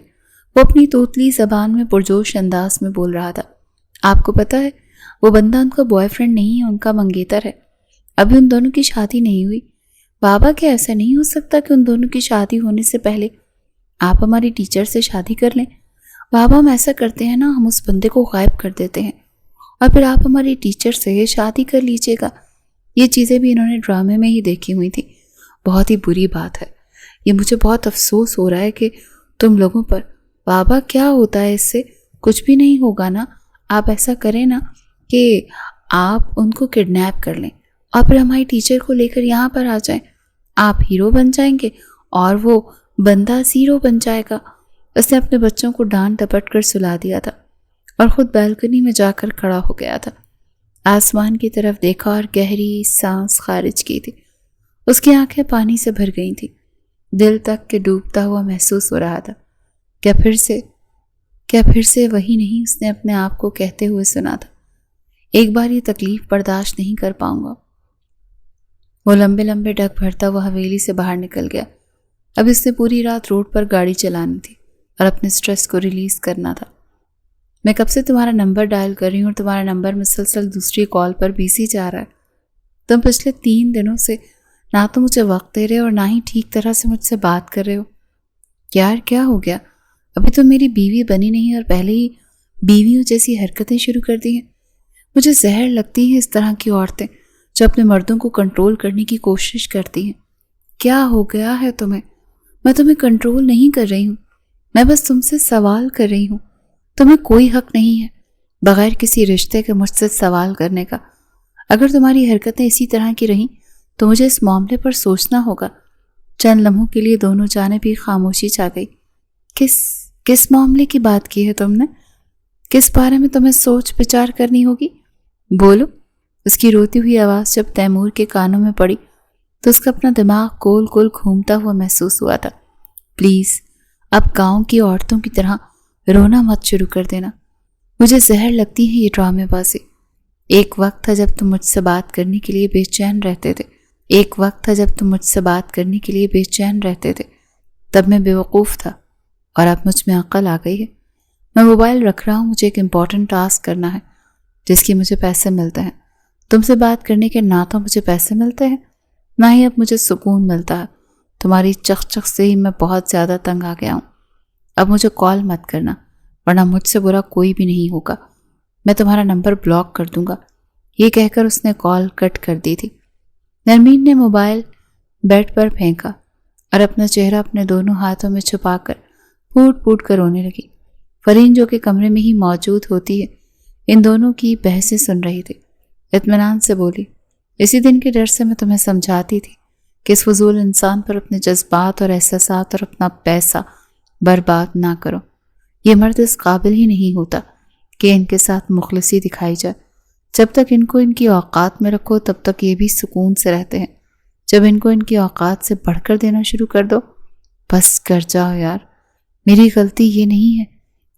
وہ اپنی توتلی زبان میں پرجوش انداز میں بول رہا تھا۔ آپ کو پتا ہے وہ بندہ ان کا بوائے فرینڈ نہیں ہے، ان کا منگیتر ہے۔ ابھی ان دونوں کی شادی نہیں ہوئی۔ بابا کیا ایسا نہیں ہو سکتا کہ ان دونوں کی شادی ہونے سے پہلے آپ ہماری ٹیچر سے شادی کر لیں؟ بابا ہم ایسا کرتے ہیں نا، ہم اس بندے کو غائب کر دیتے ہیں اور پھر آپ ہماری ٹیچر سے شادی کر لیجئے گا۔ یہ چیزیں بھی انہوں نے ڈرامے میں ہی دیکھی ہوئی تھی۔ بہت ہی بری بات ہے، یہ مجھے بہت افسوس ہو رہا ہے کہ تم لوگوں پر۔ بابا کیا ہوتا ہے اس سے؟ کچھ بھی نہیں ہوگا نا۔ آپ ایسا کریں نا کہ آپ ان کو کڈنیپ کر لیں اور پھر ہماری ٹیچر کو لے کر یہاں پر آ جائیں۔ آپ ہیرو بن جائیں گے اور وہ بندہ زیرو بن جائے گا۔ اس نے اپنے بچوں کو ڈانٹ ڈپٹ کر سلا دیا تھا اور خود بالکنی میں جا کر کھڑا ہو گیا تھا۔ آسمان کی طرف دیکھا اور گہری سانس خارج کی تھی۔ اس کی آنکھیں پانی سے بھر گئی تھیں۔ دل تک کے ڈوبتا ہوا محسوس ہو رہا تھا۔ کیا پھر سے وہی نہیں اس نے اپنے آپ کو کہتے ہوئے سنا تھا، ایک بار یہ تکلیف برداشت نہیں کر پاؤں گا۔ وہ لمبے لمبے ڈگ بھرتا ہوا حویلی سے باہر نکل گیا۔ اب اس نے پوری رات روڈ پر گاڑی چلانی تھی اور اپنے سٹریس کو ریلیز کرنا تھا۔ میں کب سے تمہارا نمبر ڈائل کر رہی ہوں اور تمہارا نمبر مسلسل دوسری کال پر بیزی جا رہا ہے۔ تم پچھلے 3 دنوں سے نہ تو مجھے وقت دے رہے اور نہ ہی ٹھیک طرح سے مجھ سے بات کر رہے ہو۔ یار کیا ہو گیا؟ ابھی تو میری بیوی بنی نہیں اور پہلے ہی بیویوں جیسی حرکتیں شروع کر دی ہیں۔ مجھے زہر لگتی ہیں اس طرح کی عورتیں جو اپنے مردوں کو کنٹرول کرنے کی کوشش کرتی ہیں۔ کیا ہو گیا ہے تمہیں؟ میں تمہیں کنٹرول نہیں کر رہی ہوں، میں بس تم سے سوال کر رہی ہوں۔ تمہیں کوئی حق نہیں ہے بغیر کسی رشتے کے مجھ سے سوال کرنے کا۔ اگر تمہاری حرکتیں اسی طرح کی رہیں تو مجھے اس معاملے پر سوچنا ہوگا۔ چند لمحوں کے لیے دونوں جانب بھی خاموشی چھا گئی۔ کس معاملے کی بات کی ہے تم نے؟ کس بارے میں تمہیں سوچ بچار کرنی ہوگی؟ بولو۔ اس کی روتی ہوئی آواز جب تیمور کے کانوں میں پڑی تو اس کا اپنا دماغ گول گول گھومتا ہوا محسوس ہوا تھا۔ پلیز اب گاؤں کی عورتوں کی طرح رونا مت شروع کر دینا۔ مجھے زہر لگتی ہے یہ ڈرامے بازی۔ ایک وقت تھا جب تم مجھ سے بات کرنے کے لیے بے چین رہتے تھے۔ تب میں بے وقوف تھا اور اب مجھ میں عقل آ گئی ہے۔ میں موبائل رکھ رہا ہوں، مجھے ایک امپورٹنٹ ٹاسک کرنا ہے جس کی مجھے پیسے ملتے ہیں۔ تم سے بات کرنے کے نہ تو مجھے پیسے ملتے ہیں نہ ہی اب مجھے سکون ملتا ہے۔ تمہاری چخ چخ سے ہی میں بہت زیادہ تنگ آ گیا ہوں۔ اب مجھے کال مت کرنا ورنہ مجھ سے برا کوئی بھی نہیں ہوگا۔ میں تمہارا نمبر بلاک کر دوں گا۔ یہ کہہ کر اس نے کال کٹ کر دی تھی۔ نرمین نے موبائل بیڈ پر پھینکا اور اپنا چہرہ اپنے دونوں ہاتھوں میں چھپا کر پھوٹ پھوٹ کر رونے لگی۔ فرین جو کہ کمرے میں ہی موجود ہوتی ہے ان دونوں کی بحثیں سن رہی تھی۔ اطمینان سے بولی، اسی دن کے ڈر سے میں تمہیں سمجھاتی تھی کہ اس فضول انسان پر اپنے جذبات اور احساسات اور اپنا پیسہ برباد نہ کرو۔ یہ مرد اس قابل ہی نہیں ہوتا کہ ان کے ساتھ مخلصی دکھائی جائے۔ جب تک ان کو ان کی اوقات میں رکھو تب تک یہ بھی سکون سے رہتے ہیں۔ جب ان کو ان کی اوقات سے بڑھ کر دینا شروع کر دو، بس کر جاؤ یار۔ میری غلطی یہ نہیں ہے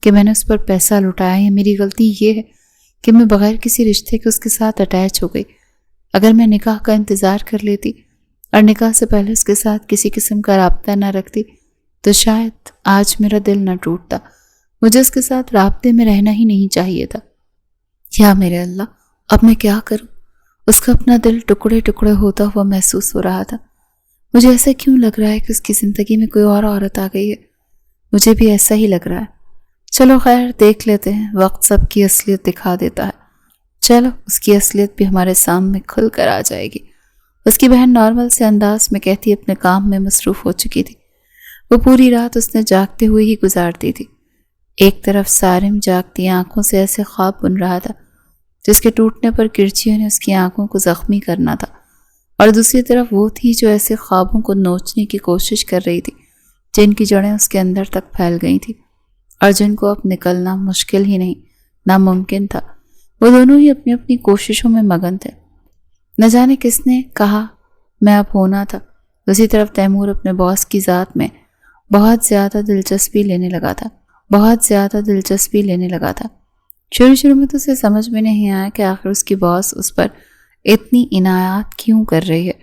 کہ میں نے اس پر پیسہ لٹایا ہے، میری غلطی یہ ہے کہ میں بغیر کسی رشتے کے اس کے ساتھ اٹیچ ہو گئی۔ اگر میں نکاح کا انتظار کر لیتی اور نکاح سے پہلے اس کے ساتھ کسی قسم کا رابطہ نہ رکھتی تو شاید آج میرا دل نہ ٹوٹتا۔ مجھے اس کے ساتھ رابطے میں رہنا ہی نہیں چاہیے تھا۔ یا میرے اللہ، اب میں کیا کروں؟ اس کا اپنا دل ٹکڑے ٹکڑے ہوتا ہوا محسوس ہو رہا تھا۔ مجھے ایسا کیوں لگ رہا ہے کہ اس کی زندگی میں کوئی اور عورت آ گئی ہے؟ مجھے بھی ایسا ہی لگ رہا ہے۔ چلو خیر، دیکھ لیتے ہیں، وقت سب کی اصلیت دکھا دیتا ہے۔ چلو، اس کی اصلیت بھی ہمارے سامنے کھل کر آ جائے گی۔ اس کی بہن نارمل سے انداز میں کہتی اپنے کام میں مصروف ہو چکی تھی۔ وہ پوری رات اس نے جاگتے ہوئے ہی گزار دی تھی۔ ایک طرف سارم جاگتی آنکھوں سے ایسے خواب بن رہا تھا جس کے ٹوٹنے پر کرچیوں نے اس کی آنکھوں کو زخمی کرنا تھا، اور دوسری طرف وہ تھی جو ایسے خوابوں کو نوچنے کی کوشش کر رہی تھی جن کی جڑیں اس کے اندر تک پھیل گئی تھی اور جن کو اب نکلنا مشکل ہی نہیں، ناممکن تھا۔ وہ دونوں ہی اپنی اپنی کوششوں میں مگن تھے۔ نہ جانے کس نے کہا میں اب ہونا تھا۔ دوسری طرف تیمور اپنے باس کی ذات میں بہت زیادہ دلچسپی لینے لگا تھا۔ شروع میں تو اسے سمجھ میں نہیں آیا کہ آخر اس کی باس اس پر اتنی عنایات کیوں کر رہی ہے،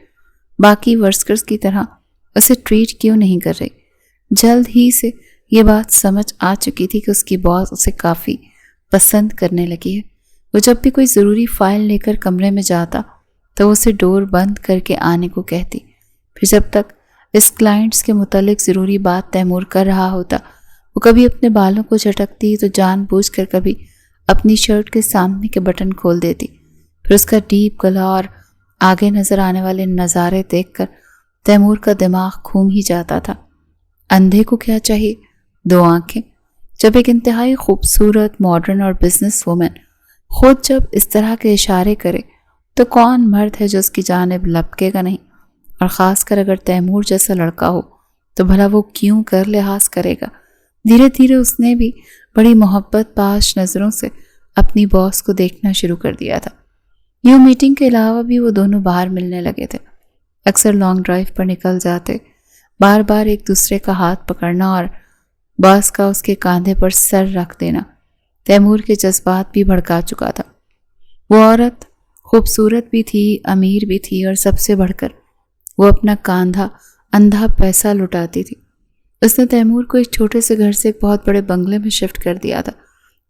باقی ورکرز کی طرح اسے ٹریٹ کیوں نہیں کر رہی۔ جلد ہی سے یہ بات سمجھ آ چکی تھی کہ اس کی باس اسے کافی پسند کرنے لگی ہے۔ وہ جب بھی کوئی ضروری فائل لے کر کمرے میں جاتا تو اسے ڈور بند کر کے آنے کو کہتی، پھر جب تک اس کلائنٹس کے متعلق ضروری بات تیمور کر رہا ہوتا وہ کبھی اپنے بالوں کو جھٹکتی تو جان بوجھ کر کبھی اپنی شرٹ کے سامنے کے بٹن کھول دیتی۔ پھر اس کا ڈیپ گلا اور آگے نظر آنے والے نظارے دیکھ کر تیمور کا دماغ گھوم ہی جاتا تھا۔ اندھے کو کیا چاہیے؟ 2 آنکھیں۔ جب ایک انتہائی خوبصورت ماڈرن اور بزنس وومن خود جب اس طرح کے اشارے کرے تو کون مرد ہے جو اس کی جانب لپکے گا نہیں؟ اور خاص کر اگر تیمور جیسا لڑکا ہو تو بھلا وہ کیوں کر لحاظ کرے گا؟ دھیرے دھیرے اس نے بھی بڑی محبت پاش نظروں سے اپنی باس کو دیکھنا شروع کر دیا تھا۔ یوں میٹنگ کے علاوہ بھی وہ دونوں باہر ملنے لگے تھے، اکثر لانگ ڈرائیو پر نکل جاتے، بار بار ایک دوسرے کا ہاتھ پکڑنا اور باس کا اس کے کاندھے پر سر رکھ دینا تیمور کے جذبات بھی بھڑکا چکا تھا۔ وہ عورت خوبصورت بھی تھی، امیر بھی تھی، اور سب سے بڑھ کر وہ اپنا کاندھا اندھا پیسہ لٹاتی تھی۔ اس نے تیمور کو ایک چھوٹے سے گھر سے ایک بہت بڑے بنگلے میں شفٹ کر دیا تھا۔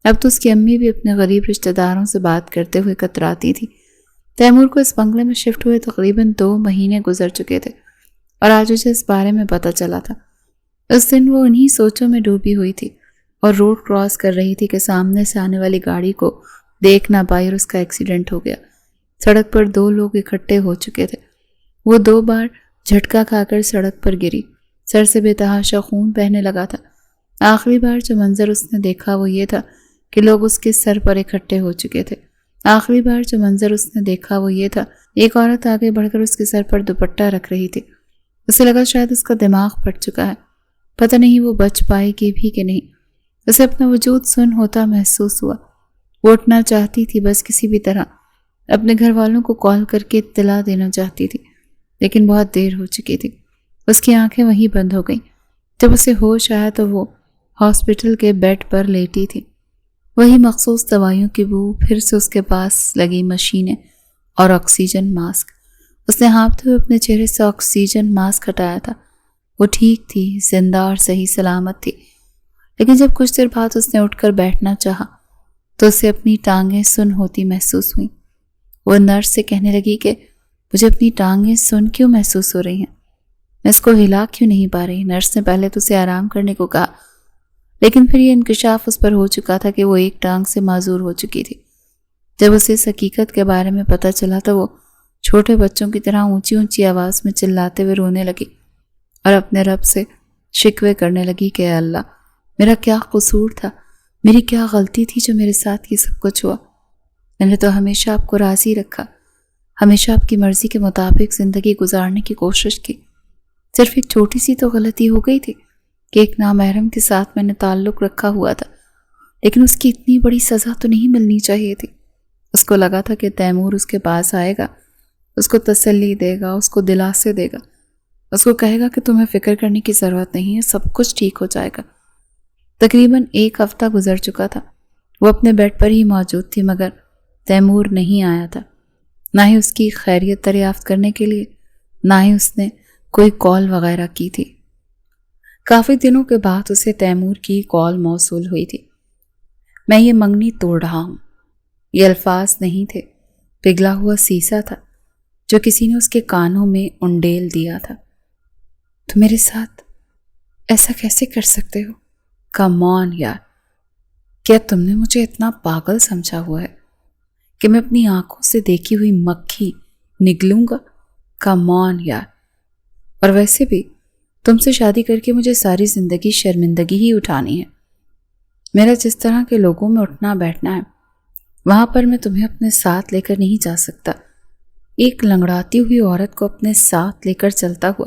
اب تو اس کی امی بھی اپنے غریب رشتہ داروں سے بات کرتے ہوئے کتراتی تھی۔ تیمور کو اس بنگلے میں شفٹ ہوئے تقریباً 2 مہینے گزر چکے تھے اور آج اسے اس بارے میں پتہ چلا تھا۔ اس دن وہ انہی سوچوں میں ڈوبی ہوئی تھی اور روڈ کراس کر رہی تھی کہ سامنے سے آنے والی گاڑی کو دیکھ نہ پائی اور اس کا ایکسیڈنٹ ہو گیا۔ سڑک پر 2 لوگ اکٹھے ہو چکے تھے۔ وہ 2 بار جھٹکا کھا کر سڑک پر گری، سر سے بے تحاشا خون بہنے لگا تھا۔ آخری بار جو منظر اس نے دیکھا وہ یہ تھا کہ لوگ اس کے سر پر اکٹھے ہو چکے تھے۔ ایک عورت آگے بڑھ کر اس کے سر پر دوپٹہ رکھ رہی تھی۔ اسے لگا شاید اس کا دماغ پھٹ چکا ہے، پتہ نہیں وہ بچ پائے گی بھی کہ نہیں۔ اسے اپنا وجود سن ہوتا محسوس ہوا۔ وہ اٹھنا چاہتی تھی، بس کسی بھی طرح اپنے گھر والوں کو کال کر کے اطلاع دینا چاہتی تھی، لیکن بہت دیر ہو چکی تھی۔ اس کی آنکھیں وہیں بند ہو گئیں۔ جب اسے ہوش آیا تو وہ ہاسپٹل کے بیڈ پر لیٹی تھی۔ وہی مخصوص دوائیوں کی بو، پھر سے اس کے پاس لگی مشینیں اور آکسیجن ماسک۔ اس نے ہانپتے ہوئے اپنے چہرے سے آکسیجن ماسک ہٹایا تھا۔ وہ ٹھیک تھی، زندہ اور صحیح سلامت تھی، لیکن جب کچھ دیر بعد اس نے اٹھ کر بیٹھنا چاہا تو اسے اپنی ٹانگیں سن ہوتی محسوس ہوئیں۔ وہ نرس سے کہنے لگی کہ مجھے اپنی ٹانگیں سن کیوں محسوس ہو رہی ہیں، میں اس کو ہلا کیوں نہیں پا رہی۔ نرس نے پہلے تو اسے آرام کرنے کو کہا، لیکن پھر یہ انکشاف اس پر ہو چکا تھا کہ وہ ایک ٹانگ سے معذور ہو چکی تھی۔ جب اسے اس حقیقت کے بارے میں پتہ چلا تو وہ چھوٹے بچوں کی طرح اونچی اونچی آواز میں چلاتے ہوئے رونے لگی اور اپنے رب سے شکوے کرنے لگی کہ اے اللہ، میرا کیا قصور تھا، میری کیا غلطی تھی جو میرے ساتھ یہ سب کچھ ہوا۔ میں نے تو ہمیشہ آپ کو راضی رکھا، ہمیشہ آپ کی مرضی کے مطابق زندگی گزارنے کی کوشش کی۔ صرف ایک چھوٹی سی تو غلطی ہو گئی تھی کہ ایک نامحرم کے ساتھ میں نے تعلق رکھا ہوا تھا، لیکن اس کی اتنی بڑی سزا تو نہیں ملنی چاہیے تھی۔ اس کو لگا تھا کہ تیمور اس کے پاس آئے گا، اس کو تسلی دے گا، اس کو دلاسے دے گا، اس کو کہے گا کہ تمہیں فکر کرنے کی ضرورت نہیں ہے، سب کچھ ٹھیک ہو جائے گا۔ تقریباً 1 ہفتہ گزر چکا تھا۔ وہ اپنے بیڈ پر ہی موجود تھی مگر تیمور نہیں آیا تھا۔ نہ ہی اس کی خیریت دریافت کرنے کے لیے، نہ ہی اس نے کوئی کال وغیرہ کی تھی۔ کافی دنوں کے بعد اسے تیمور کی کال موصول ہوئی تھی۔ میں یہ منگنی توڑ رہا ہوں۔ یہ الفاظ نہیں تھے، پگھلا ہوا سیسا تھا جو کسی نے اس کے کانوں میں انڈیل دیا تھا۔ تو میرے ساتھ ایسا کیسے کر سکتے ہو؟ کم آن یار، کیا تم نے مجھے اتنا پاگل سمجھا ہوا ہے کہ میں اپنی آنکھوں سے دیکھی ہوئی مکھی نگلوں گا؟ کم آن یار، اور ویسے بھی تم سے شادی کر کے مجھے ساری زندگی شرمندگی ہی اٹھانی ہے۔ میرا جس طرح کے لوگوں میں اٹھنا بیٹھنا ہے، وہاں پر میں تمہیں اپنے ساتھ لے کر نہیں جا سکتا۔ ایک لنگڑاتی ہوئی عورت کو اپنے ساتھ لے کر چلتا ہوا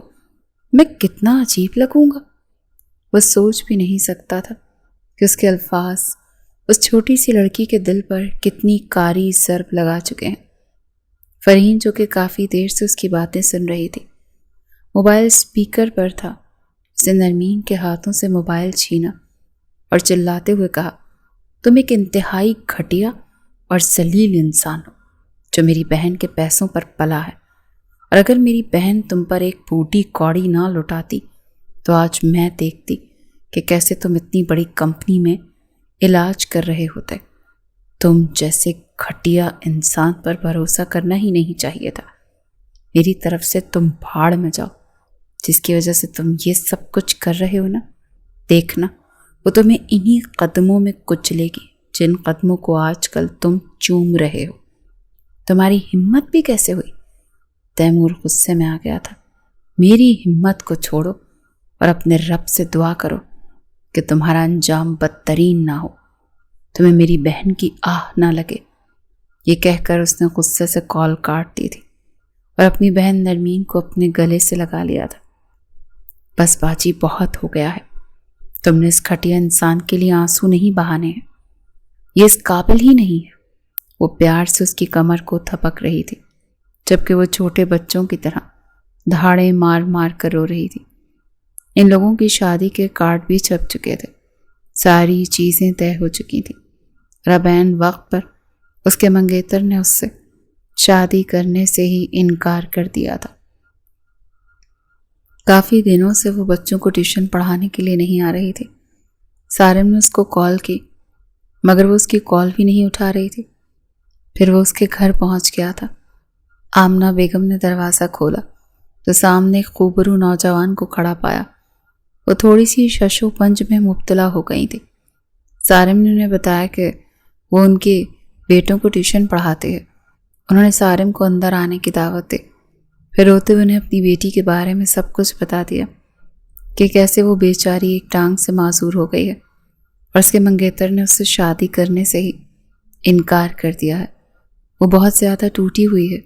میں کتنا عجیب لگوں گا۔ وہ سوچ بھی نہیں سکتا تھا کہ اس کے الفاظ اس چھوٹی سی لڑکی کے دل پر کتنی کاری ضرب لگا چکے ہیں۔ فرحین جو کہ کافی دیر سے اس کی باتیں سن رہی تھی، موبائل اسپیکر پر تھا، اس نے نرمین کے ہاتھوں سے موبائل چھینا اور چلاتے ہوئے کہا، تم ایک انتہائی گھٹیا اور ذلیل انسان ہو جو میری بہن کے پیسوں پر پلا ہے، اور اگر میری بہن تم پر ایک بوٹی کوڑی نہ لٹاتی تو آج میں دیکھتی کہ کیسے تم اتنی بڑی کمپنی میں علاج کر رہے ہوتے۔ تم جیسے گھٹیا انسان پر بھروسہ کرنا ہی نہیں چاہیے تھا۔ میری طرف سے تم بھاڑ میں جاؤ۔ جس کی وجہ سے تم یہ سب کچھ کر رہے ہو نا، دیکھنا وہ تمہیں انہی قدموں میں کچلے گی جن قدموں کو آج کل تم چوم رہے ہو۔ تمہاری ہمت بھی کیسے ہوئی؟ تیمور غصے میں آ گیا تھا۔ میری ہمت کو چھوڑو اور اپنے رب سے دعا کرو کہ تمہارا انجام بدترین نہ ہو، تمہیں میری بہن کی آہ نہ لگے۔ یہ کہہ کر اس نے غصے سے کال کاٹ دی تھی اور اپنی بہن نرمین کو اپنے گلے سے لگا لیا تھا۔ بس باجی، بہت ہو گیا ہے۔ تم نے اس گھٹیا انسان کے لیے آنسو نہیں بہانے ہیں، یہ اس قابل ہی نہیں ہے۔ وہ پیار سے اس کی کمر کو تھپک رہی تھی جبکہ وہ چھوٹے بچوں کی طرح دھاڑے مار مار کر رو رہی تھی۔ ان لوگوں کی شادی کے کارڈ بھی چھپ چکے تھے، ساری چیزیں طے ہو چکی تھیں، اور عین وقت پر اس کے منگیتر نے اس سے شادی کرنے سے ہی انکار کر دیا تھا۔ کافی دنوں سے وہ بچوں کو ٹیوشن پڑھانے کے لیے نہیں آ رہی تھی۔ سارم نے اس کو کال کی مگر وہ اس کی کال بھی نہیں اٹھا رہی تھی۔ پھر وہ اس کے گھر پہنچ گیا تھا۔ آمنہ بیگم نے دروازہ کھولا تو سامنے ایک خوبرو نوجوان کو کھڑا پایا۔ وہ تھوڑی سی شش و پنج میں مبتلا ہو گئی تھی۔ سارم نے انہیں بتایا کہ وہ ان کے بیٹوں کو ٹیوشن پڑھاتے ہیں۔ انہوں نے سارم کو اندر آنے کی دعوت دی، پھر روتے ہوئے انہیں اپنی بیٹی کے بارے میں سب کچھ بتا دیا کہ کیسے وہ بیچاری ایک ٹانگ سے معذور ہو گئی ہے اور اس کے منگیتر نے اس سے شادی کرنے سے ہی انکار کر دیا ہے۔ وہ بہت زیادہ ٹوٹی ہوئی ہے۔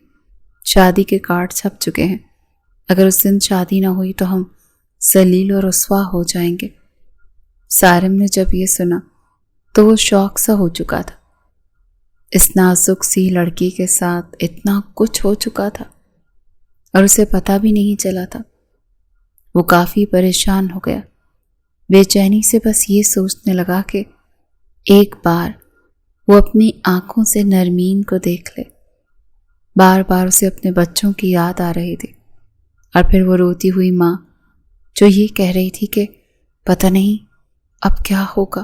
شادی کے کارڈ چھپ چکے ہیں۔ اگر اس دن شادی نہ ہوئی تو ہم ذلیل اور رسوا ہو جائیں گے۔ سارم نے جب یہ سنا تو وہ شوق سا ہو چکا تھا۔ اس نازک سی لڑکی کے ساتھ اتنا کچھ ہو چکا تھا اور اسے پتہ بھی نہیں چلا تھا۔ وہ کافی پریشان ہو گیا، بے چینی سے بس یہ سوچنے لگا کہ ایک بار وہ اپنی آنکھوں سے نرمین کو دیکھ لے۔ بار بار اسے اپنے بچوں کی یاد آ رہی تھی، اور پھر وہ روتی ہوئی ماں جو یہ کہہ رہی تھی کہ پتہ نہیں اب کیا ہوگا،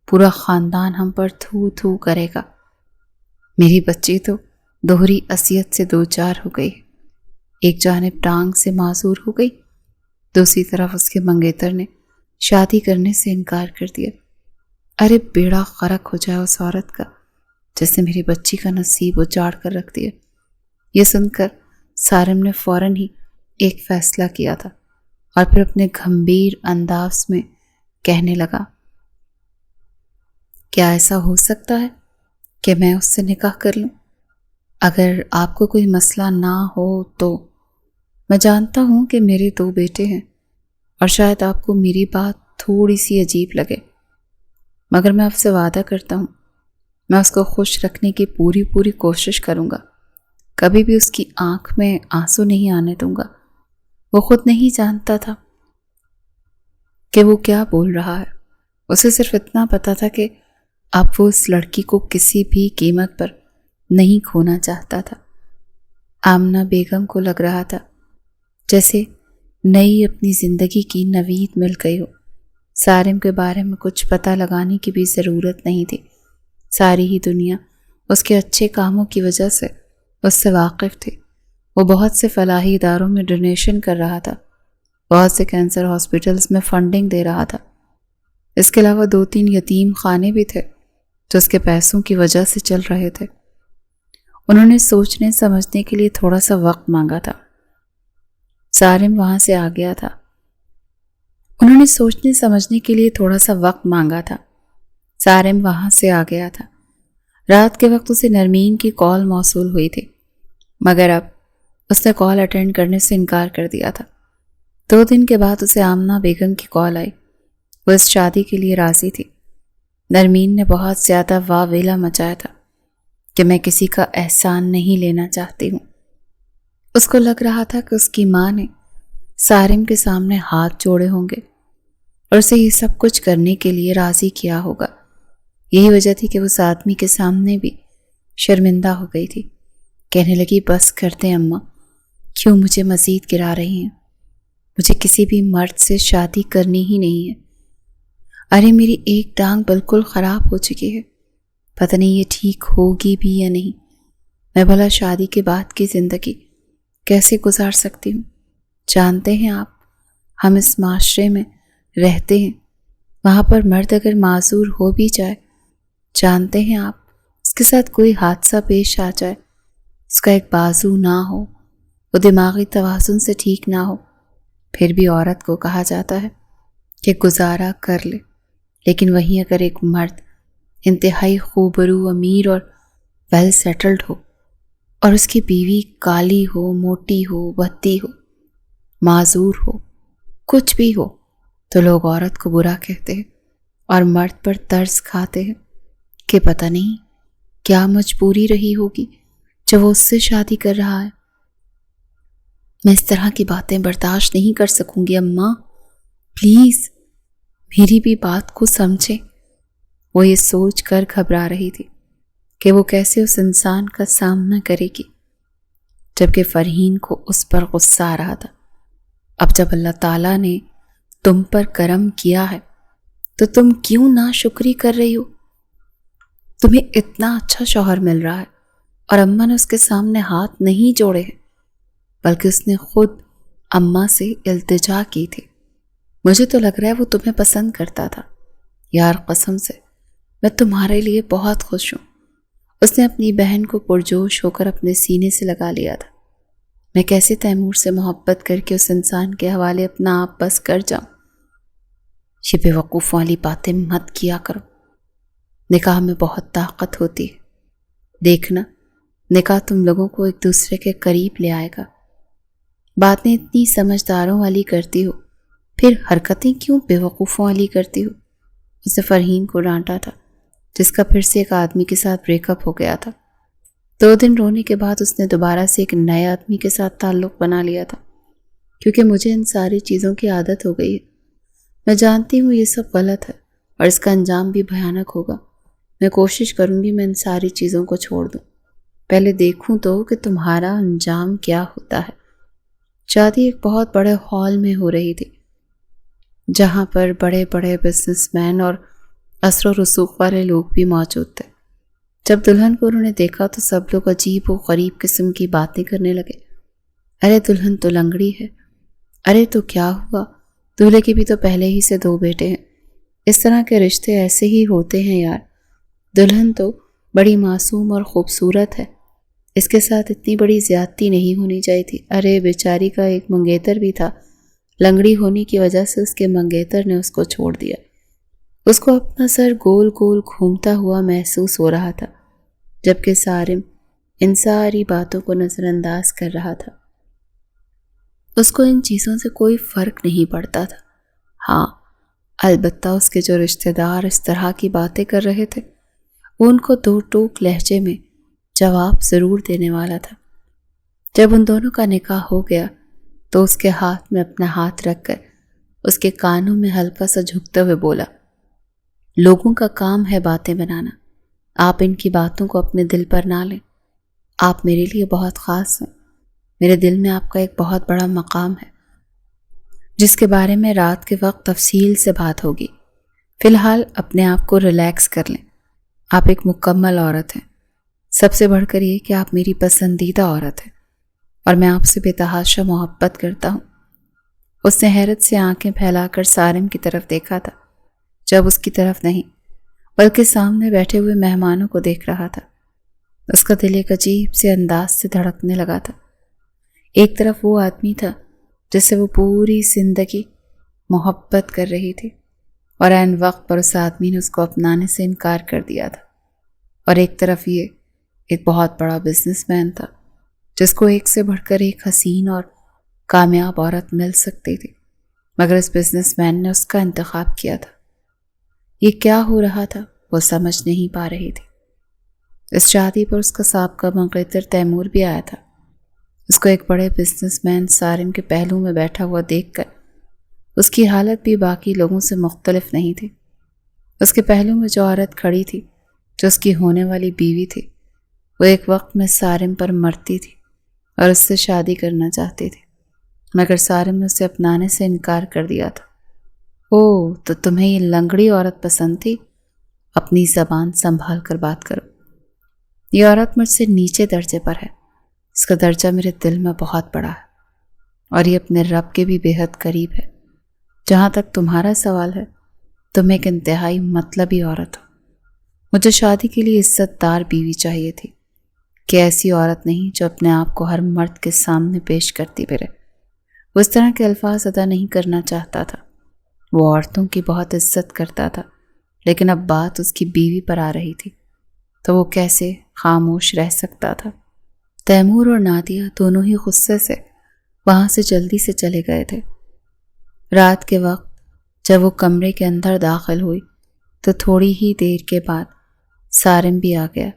پورا خاندان ہم پر تھو تھو کرے گا۔ میری بچی تو دوہری اذیت سے دوچار ہو گئی، ایک جانب ٹانگ سے معذور ہو گئی، دوسری طرف اس کے منگیتر نے شادی کرنے سے انکار کر دیا۔ ارے بیڑا غرق ہو جائے اس عورت کا جس نے میری بچی کا نصیب اجاڑ کر رکھ دیا۔ یہ سن کر سارم نے فوراً ہی ایک فیصلہ کیا تھا اور پھر اپنے گھمبیر انداز میں کہنے لگا، کیا ایسا ہو سکتا ہے کہ میں اس سے نکاح کر لوں؟ اگر آپ کو کوئی مسئلہ نہ ہو تو میں جانتا ہوں کہ میرے 2 بیٹے ہیں اور شاید آپ کو میری بات تھوڑی سی عجیب لگے، مگر میں آپ سے وعدہ کرتا ہوں میں اس کو خوش رکھنے کی پوری کوشش کروں گا، کبھی بھی اس کی آنکھ میں آنسو نہیں آنے دوں گا۔ وہ خود نہیں جانتا تھا کہ وہ کیا بول رہا ہے، اسے صرف اتنا پتا تھا کہ اب وہ اس لڑکی کو کسی بھی قیمت پر نہیں کھونا چاہتا تھا۔ آمنہ بیگم کو لگ رہا تھا جیسے نئی اپنی زندگی کی نوید مل گئی ہو۔ سارم کے بارے میں کچھ پتہ لگانے کی بھی ضرورت نہیں تھی، ساری ہی دنیا اس کے اچھے کاموں کی وجہ سے اس سے واقف تھی۔ وہ بہت سے فلاحی اداروں میں ڈونیشن کر رہا تھا، بہت سے کینسر ہاسپٹلز میں فنڈنگ دے رہا تھا۔ اس کے علاوہ 2-3 یتیم خانے بھی تھے جو اس کے پیسوں کی وجہ سے چل رہے تھے۔ انہوں نے سوچنے سمجھنے کے لیے تھوڑا سا وقت مانگا تھا۔ سارم وہاں سے آ گیا تھا۔ انہوں نے سوچنے سمجھنے کے لیے تھوڑا سا وقت مانگا تھا۔ سارم وہاں سے آ گیا تھا۔ رات کے وقت اسے نرمین کی کال موصول ہوئی تھی، مگر اب اس نے کال اٹینڈ کرنے سے انکار کر دیا تھا۔ 2 دن کے بعد اسے آمنہ بیگم کی کال آئی۔ وہ اس شادی کے لیے راضی تھی۔ نرمین نے بہت زیادہ واویلا مچایا تھا کہ میں کسی کا احسان نہیں لینا چاہتی ہوں۔ اس کو لگ رہا تھا کہ اس کی ماں نے سارم کے سامنے ہاتھ جوڑے ہوں گے اور اسے یہ سب کچھ کرنے کے لیے راضی کیا ہوگا۔ یہی وجہ تھی کہ وہ اس آدمی کے سامنے بھی شرمندہ ہو گئی تھی۔ کہنے لگی، بس کرتے اماں، کیوں مجھے مزید گرا رہی ہیں؟ مجھے کسی بھی مرد سے شادی کرنی ہی نہیں ہے۔ ارے میری ایک ٹانگ بالکل خراب ہو چکی ہے، پتہ نہیں یہ ٹھیک ہوگی بھی یا نہیں۔ میں بھلا شادی کے بعد کی زندگی کیسے گزار سکتی ہوں؟ جانتے ہیں آپ، ہم اس معاشرے میں رہتے ہیں، وہاں پر مرد اگر معذور ہو بھی جائے، جانتے ہیں آپ، اس کے ساتھ کوئی حادثہ پیش آ جائے، اس کا ایک بازو نہ ہو، وہ دماغی توازن سے ٹھیک نہ ہو، پھر بھی عورت کو کہا جاتا ہے کہ گزارا کر لے۔ لیکن وہیں اگر ایک مرد انتہائی خوبرو، امیر اور ویل سیٹلڈ ہو اور اس کی بیوی کالی ہو، موٹی ہو، بھدی ہو، معذور ہو، کچھ بھی ہو، تو لوگ عورت کو برا کہتے ہیں اور مرد پر ترس کھاتے ہیں کہ پتہ نہیں کیا مجبوری رہی ہوگی جو وہ اس سے شادی کر رہا ہے۔ میں اس طرح کی باتیں برداشت نہیں کر سکوں گی اماں، پلیز میری بھی بات کو سمجھیں۔ وہ یہ سوچ کر گھبرا رہی تھی کہ وہ کیسے اس انسان کا سامنا کرے گی، جبکہ فرحین کو اس پر غصہ آ رہا تھا۔ اب جب اللہ تعالیٰ نے تم پر کرم کیا ہے تو تم کیوں ناشکری کر رہی ہو؟ تمہیں اتنا اچھا شوہر مل رہا ہے اور اماں نے اس کے سامنے ہاتھ نہیں جوڑے ہیں، بلکہ اس نے خود اماں سے التجا کی تھی۔ مجھے تو لگ رہا ہے وہ تمہیں پسند کرتا تھا۔ یار قسم سے میں تمہارے لیے بہت خوش ہوں۔ اس نے اپنی بہن کو پرجوش ہو کر اپنے سینے سے لگا لیا تھا۔ میں کیسے تیمور سے محبت کر کے اس انسان کے حوالے اپنا آپ بس کر جاؤں؟ یہ بے وقوف والی باتیں مت کیا کرو۔ نکاح میں بہت طاقت ہوتی ہے، دیکھنا نکاح تم لوگوں کو ایک دوسرے کے قریب لے آئے گا۔ باتیں اتنی سمجھداروں والی کرتی ہو، پھر حرکتیں کیوں بے وقوفوں والی کرتی ہو؟ اس نے فرحین کو ڈانٹا تھا، جس کا پھر سے ایک آدمی کے ساتھ بریک اپ ہو گیا تھا۔ 2 دن رونے کے بعد اس نے دوبارہ سے ایک نئے آدمی کے ساتھ تعلق بنا لیا تھا۔ کیونکہ مجھے ان ساری چیزوں کی عادت ہو گئی ہے، میں جانتی ہوں یہ سب غلط ہے اور اس کا انجام بھی بھیانک ہوگا۔ میں کوشش کروں گی میں ان ساری چیزوں کو چھوڑ دوں، پہلے دیکھوں تو کہ تمہارا انجام کیا ہوتا ہے۔ شادی ایک بہت بڑے ہال میں ہو رہی تھی، جہاں پر بڑے بڑے بزنس مین اور اثر و رسوخ والے لوگ بھی موجود تھے۔ جب دلہن کو انہوں نے دیکھا تو سب لوگ عجیب و غریب قسم کی باتیں کرنے لگے۔ ارے دلہن تو لنگڑی ہے، ارے تو کیا ہوا، دولہے کے بھی تو پہلے ہی سے 2 بیٹے ہیں۔ اس طرح کے رشتے ایسے ہی ہوتے ہیں یار، دلہن تو بڑی معصوم اور خوبصورت ہے، اس کے ساتھ اتنی بڑی زیادتی نہیں ہونی چاہیے تھی۔ ارے بیچاری کا ایک منگیتر بھی تھا، لنگڑی ہونے کی وجہ سے اس کے منگیتر نے اس کو چھوڑ دیا۔ اس کو اپنا سر گول گول گھومتا ہوا محسوس ہو رہا تھا، جبکہ سارم ان ساری باتوں کو نظر انداز کر رہا تھا۔ اس کو ان چیزوں سے کوئی فرق نہیں پڑتا تھا۔ ہاں البتہ اس کے جو رشتہ دار اس طرح کی باتیں کر رہے تھے، وہ ان کو 2 ٹوک لہجے میں جواب ضرور دینے والا تھا۔ جب ان دونوں کا نکاح ہو گیا تو اس کے ہاتھ میں اپنا ہاتھ رکھ کر اس کے کانوں میں ہلکا سا جھکتے ہوئے بولا، لوگوں کا کام ہے باتیں بنانا، آپ ان کی باتوں کو اپنے دل پر نہ لیں، آپ میرے لیے بہت خاص ہیں، میرے دل میں آپ کا ایک بہت بڑا مقام ہے جس کے بارے میں رات کے وقت تفصیل سے بات ہوگی۔ فی الحال اپنے آپ کو ریلیکس کر لیں۔ آپ ایک مکمل عورت ہیں، سب سے بڑھ کر یہ کہ آپ میری پسندیدہ عورت ہیں اور میں آپ سے بے تحاشا محبت کرتا ہوں۔ اس نے حیرت سے آنکھیں پھیلا کر سارم کی طرف دیکھا تھا، جب اس کی طرف نہیں بلکہ سامنے بیٹھے ہوئے مہمانوں کو دیکھ رہا تھا۔ اس کا دل ایک عجیب سے انداز سے دھڑکنے لگا تھا۔ ایک طرف وہ آدمی تھا جس سے وہ پوری زندگی محبت کر رہی تھی، اور عین وقت پر اس آدمی نے اس کو اپنانے سے انکار کر دیا تھا، اور ایک طرف یہ ایک بہت بڑا بزنس مین تھا جس کو ایک سے بڑھ کر ایک حسین اور کامیاب عورت مل سکتی تھی، مگر اس بزنس مین نے اس کا انتخاب کیا تھا۔ یہ کیا ہو رہا تھا وہ سمجھ نہیں پا رہی تھی۔ اس شادی پر اس کا سابقہ منقطع تیمور بھی آیا تھا۔ اس کو ایک بڑے بزنس مین سارم کے پہلو میں بیٹھا ہوا دیکھ کر اس کی حالت بھی باقی لوگوں سے مختلف نہیں تھی۔ اس کے پہلو میں جو عورت کھڑی تھی، جو اس کی ہونے والی بیوی تھی، وہ ایک وقت میں سارم پر مرتی تھی اور اس سے شادی کرنا چاہتی تھی، مگر سارم نے اسے اپنانے سے انکار کر دیا تھا۔ اوہ، تو تمہیں یہ لنگڑی عورت پسند تھی؟ اپنی زبان سنبھال کر بات کرو۔ یہ عورت مجھ سے نیچے درجے پر ہے، اس کا درجہ میرے دل میں بہت بڑا ہے، اور یہ اپنے رب کے بھی بے حد قریب ہے۔ جہاں تک تمہارا سوال ہے، تم ایک انتہائی مطلبی عورت ہو۔ مجھے شادی کے لیے عزت دار بیوی چاہیے تھی، کہ ایسی عورت نہیں جو اپنے آپ کو ہر مرد کے سامنے پیش کرتی پھرے۔ وہ اس طرح کے الفاظ ادا نہیں کرنا چاہتا تھا۔ وہ عورتوں کی بہت عزت کرتا تھا، لیکن اب بات اس کی بیوی پر آ رہی تھی تو وہ کیسے خاموش رہ سکتا تھا۔ تیمور اور نادیہ دونوں ہی غصے سے وہاں سے جلدی سے چلے گئے تھے۔ رات کے وقت جب وہ کمرے کے اندر داخل ہوئی تو تھوڑی ہی دیر کے بعد سارم بھی آ گیا۔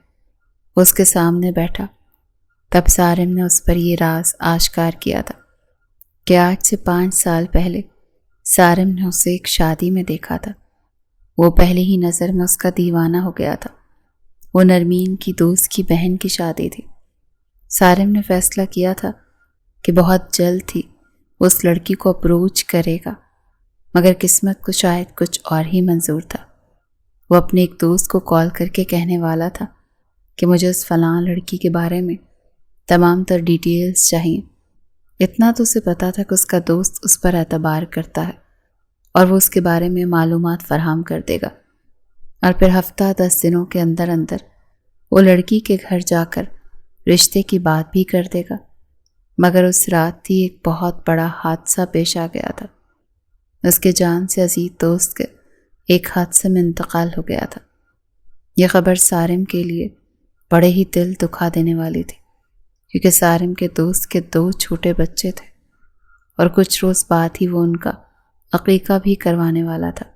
وہ اس کے سامنے بیٹھا۔ تب سارم نے اس پر یہ راز آشکار کیا تھا کہ آج سے 5 سال پہلے سارم نے اسے ایک شادی میں دیکھا تھا۔ وہ پہلی ہی نظر میں اس کا دیوانہ ہو گیا تھا۔ وہ نرمین کی دوست کی بہن کی شادی تھی۔ سارم نے فیصلہ کیا تھا کہ بہت جلد ہی وہ اس لڑکی کو اپروچ کرے گا، مگر قسمت کو شاید کچھ اور ہی منظور تھا۔ وہ اپنے ایک دوست کو کال کر کے کہنے والا تھا کہ مجھے اس فلاں لڑکی کے بارے میں تمام تر ڈیٹیلز چاہیے۔ اتنا تو اسے پتا تھا کہ اس کا دوست اس پر اعتبار کرتا ہے اور وہ اس کے بارے میں معلومات فراہم کر دے گا، اور پھر ہفتہ 10 دنوں کے اندر اندر وہ لڑکی کے گھر جا کر رشتے کی بات بھی کر دے گا۔ مگر اس رات ہی ایک بہت بڑا حادثہ پیش آ گیا تھا۔ اس کے جان سے عزیز دوست کے ایک حادثے میں انتقال ہو گیا تھا۔ یہ خبر سارم کے لیے بڑے ہی دل دکھا دینے والی تھی، کیونکہ سارم کے دوست کے 2 چھوٹے بچے تھے اور کچھ روز بعد ہی وہ ان کا عقیقہ بھی کروانے والا تھا۔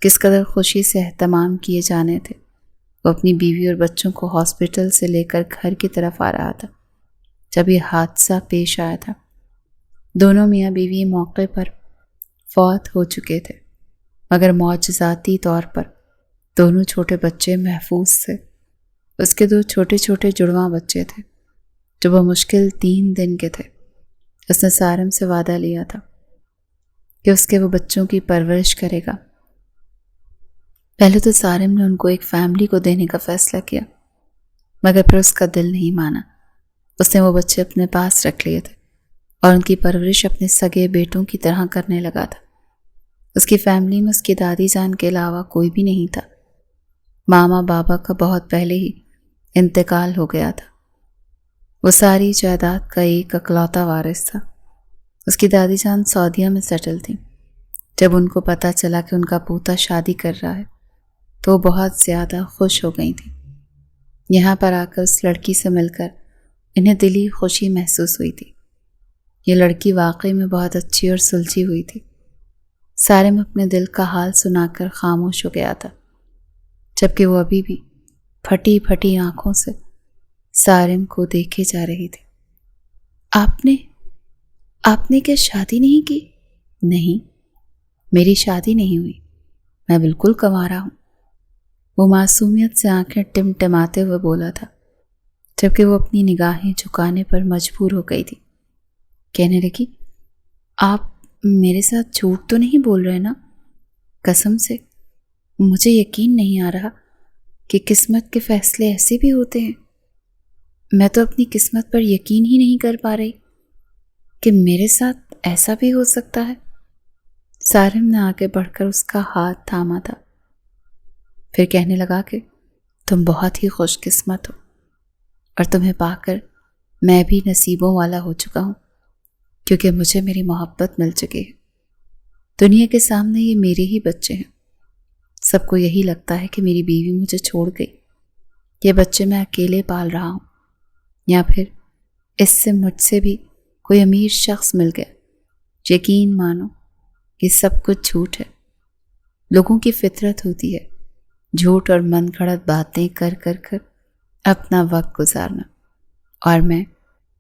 کس قدر خوشی سے اہتمام کیے جانے تھے۔ وہ اپنی بیوی اور بچوں کو ہاسپٹل سے لے کر گھر کی طرف آ رہا تھا جب یہ حادثہ پیش آیا تھا۔ دونوں میاں بیوی موقع پر فوت ہو چکے تھے، مگر معجزاتی طور پر دونوں چھوٹے بچے محفوظ تھے۔ اس کے 2 چھوٹے چھوٹے جڑواں بچے تھے جو بمشکل 3 دن کے تھے۔ اس نے سارم سے وعدہ لیا تھا کہ اس کے وہ بچوں کی پرورش کرے گا۔ پہلے تو سارم نے ان کو ایک فیملی کو دینے کا فیصلہ کیا، مگر پھر اس کا دل نہیں مانا۔ اس نے وہ بچے اپنے پاس رکھ لیے تھے اور ان کی پرورش اپنے سگے بیٹوں کی طرح کرنے لگا تھا۔ اس کی فیملی میں اس کی دادی جان کے علاوہ کوئی بھی نہیں تھا۔ ماما بابا کا بہت پہلے ہی انتقال ہو گیا تھا۔ وہ ساری جائیداد کا ایک اکلوتا وارث تھا۔ اس کی دادی جان سعودیہ میں سیٹل تھیں۔ جب ان کو پتہ چلا کہ ان کا پوتا شادی کر رہا ہے تو وہ بہت زیادہ خوش ہو گئی تھیں۔ یہاں پر آ کر اس لڑکی سے مل کر انہیں دلی خوشی محسوس ہوئی تھی۔ یہ لڑکی واقعی میں بہت اچھی اور سلجھی ہوئی تھی۔ سارم اپنے دل کا حال سنا کر خاموش ہو گیا تھا، جبکہ وہ ابھی بھی پھٹی پھٹی آنکھوں سے سارم کو دیکھے جا رہی تھی۔ آپ نے کیا شادی نہیں کی؟ نہیں، میری شادی نہیں ہوئی، میں بالکل کنوارا ہوں۔ وہ معصومیت سے آنکھیں ٹمٹماتے ہوئے بولا تھا۔ جبکہ وہ اپنی نگاہیں جھکانے پر مجبور ہو گئی تھی۔ کہنے لگی، آپ میرے ساتھ جھوٹ تو نہیں بول رہے نا؟ قسم سے مجھے یقین نہیں آ رہا کہ قسمت کے فیصلے ایسے بھی ہوتے ہیں۔ میں تو اپنی قسمت پر یقین ہی نہیں کر پا رہی کہ میرے ساتھ ایسا بھی ہو سکتا ہے۔ سارم نے آگے بڑھ کر اس کا ہاتھ تھاما تھا، پھر کہنے لگا کہ تم بہت ہی خوش قسمت ہو، اور تمہیں پا کر میں بھی نصیبوں والا ہو چکا ہوں، کیونکہ مجھے میری محبت مل چکی ہے۔ دنیا کے سامنے یہ میرے ہی بچے ہیں۔ سب کو یہی لگتا ہے کہ میری بیوی مجھے چھوڑ گئی، یہ بچے میں اکیلے پال رہا ہوں، یا پھر اس سے مجھ سے بھی کوئی امیر شخص مل گیا۔ یقین مانو یہ سب کچھ جھوٹ ہے۔ لوگوں کی فطرت ہوتی ہے جھوٹ اور من گھڑت باتیں کر کر کر اپنا وقت گزارنا، اور میں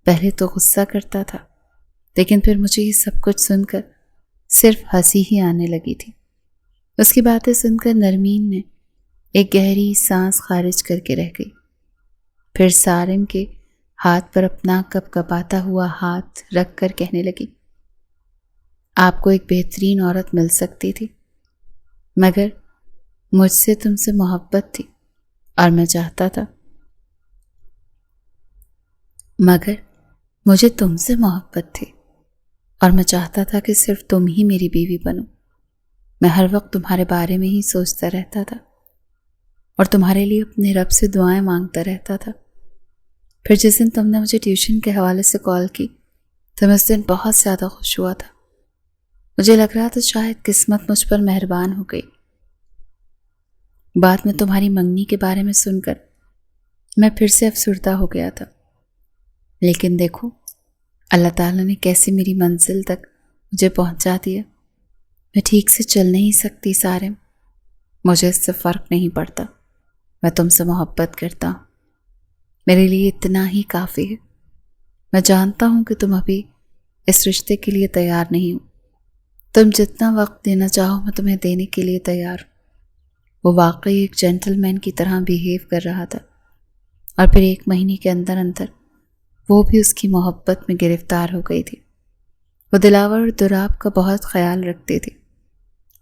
پہلے تو غصہ کرتا تھا، لیکن پھر مجھے یہ سب کچھ سن کر صرف ہنسی ہی آنے لگی تھی۔ اس کی باتیں سن کر نرمین نے ایک گہری سانس خارج کر کے رہ گئی، پھر سارم کے ہاتھ پر اپنا کپ کپاتا ہوا ہاتھ رکھ کر کہنے لگی، آپ کو ایک بہترین عورت مل سکتی تھی، مگر مجھ سے تم سے محبت تھی، اور میں چاہتا تھا مجھے تم سے محبت تھی اور میں چاہتا تھا کہ صرف تم ہی میری بیوی بنو۔ میں ہر وقت تمہارے بارے میں ہی سوچتا رہتا تھا اور تمہارے لیے اپنے رب سے دعائیں مانگتا رہتا تھا۔ پھر جس دن تم نے مجھے ٹیوشن کے حوالے سے کال کی تو میں اس دن بہت زیادہ خوش ہوا تھا۔ مجھے لگ رہا تھا شاید قسمت مجھ پر مہربان ہو گئی۔ بعد میں تمہاری منگنی کے بارے میں سن کر میں پھر سے افسردہ ہو گیا تھا، لیکن دیکھو اللہ تعالیٰ نے کیسے میری منزل تک مجھے پہنچا دیا۔ میں ٹھیک سے چل نہیں سکتی سارم، مجھے اس سے فرق نہیں پڑتا، میں تم سے محبت کرتا ہوں، میرے لیے اتنا ہی کافی ہے۔ میں جانتا ہوں کہ تم ابھی اس رشتے کے لیے تیار نہیں ہو، تم جتنا وقت دینا چاہو میں تمہیں دینے کے لیے تیار ہوں۔ وہ واقعی ایک جینٹل مین کی طرح بیہیو کر رہا تھا، اور پھر 1 مہینے کے اندر اندر وہ بھی اس کی محبت میں گرفتار ہو گئی تھی۔ وہ دلاور اور دراب کا بہت خیال رکھتی تھی،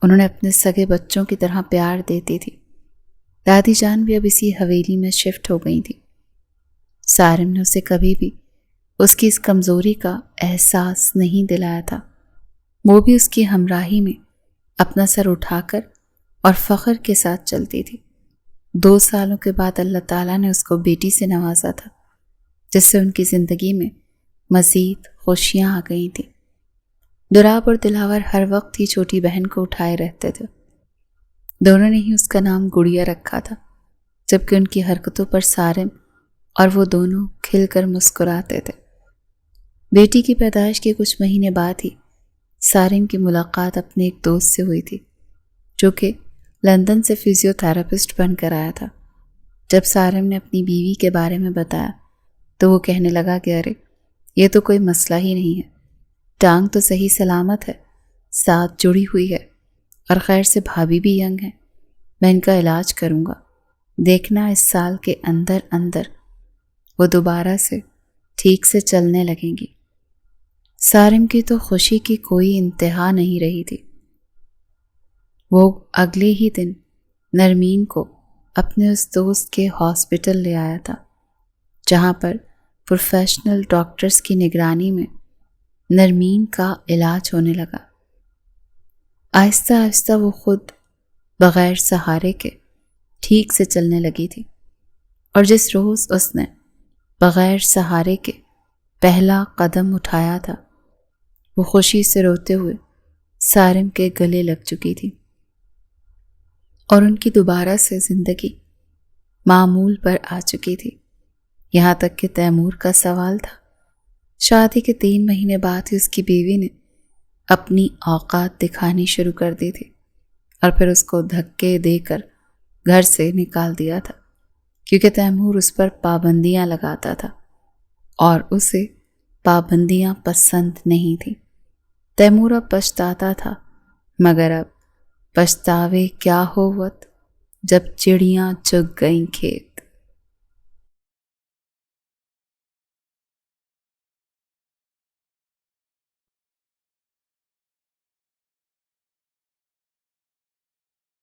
انہوں نے اپنے سگے بچوں کی طرح پیار دیتی تھی۔ دادی جان بھی اب اسی حویلی میں شفٹ ہو گئی تھی۔ سارم نے اسے کبھی بھی اس کی اس کمزوری کا احساس نہیں دلایا تھا۔ وہ بھی اس کی ہمراہی میں اپنا سر اٹھا کر اور فخر کے ساتھ چلتی تھی۔ 2 سالوں کے بعد اللہ تعالیٰ نے اس کو بیٹی سے نوازا تھا، جس سے ان کی زندگی میں مزید خوشیاں آ گئی تھیں۔ دراب اور دلاور ہر وقت ہی چھوٹی بہن کو اٹھائے رہتے تھے۔ دونوں نے ہی اس کا نام گڑیا رکھا تھا، جبکہ ان کی حرکتوں پر سارم اور وہ دونوں کھل کر مسکراتے تھے۔ بیٹی کی پیدائش کے کچھ مہینے بعد ہی سارم کی ملاقات اپنے ایک دوست سے ہوئی تھی، جو کہ لندن سے فزیو تھراپسٹ بن کر آیا تھا۔ جب سارم نے اپنی بیوی کے بارے میں بتایا تو وہ کہنے لگا کہ ارے یہ تو کوئی مسئلہ ہی نہیں ہے، ٹانگ تو صحیح سلامت ہے، ساتھ جڑی ہوئی ہے، اور خیر سے بھابھی بھی ینگ ہے، میں ان کا علاج کروں گا، دیکھنا اس سال کے اندر اندر وہ دوبارہ سے ٹھیک سے چلنے لگیں گی۔ سارم کی تو خوشی کی کوئی انتہا نہیں رہی تھی۔ وہ اگلے ہی دن نرمین کو اپنے اس دوست کے ہاسپٹل لے آیا تھا، جہاں پر پروفیشنل ڈاکٹرز کی نگرانی میں نرمین کا علاج ہونے لگا۔ آہستہ آہستہ وہ خود بغیر سہارے کے ٹھیک سے چلنے لگی تھی، اور جس روز اس نے بغیر سہارے کے پہلا قدم اٹھایا تھا، وہ خوشی سے روتے ہوئے سارم کے گلے لگ چکی تھی، اور ان کی دوبارہ سے زندگی معمول پر آ چکی تھی۔ یہاں تک کہ تیمور کا سوال تھا۔ شادی کے 3 مہینے بعد ہی اس کی بیوی نے اپنی اوقات دکھانی شروع کر دی تھی، اور پھر اس کو دھکے دے کر گھر سے نکال دیا تھا، کیونکہ تیمور اس پر پابندیاں لگاتا تھا اور اسے پابندیاں پسند نہیں تھیں۔ تیمور اب پچھتاتا تھا، مگر اب پچھتاوے کیا ہوت جب چڑیاں چگ گئیں کھیت۔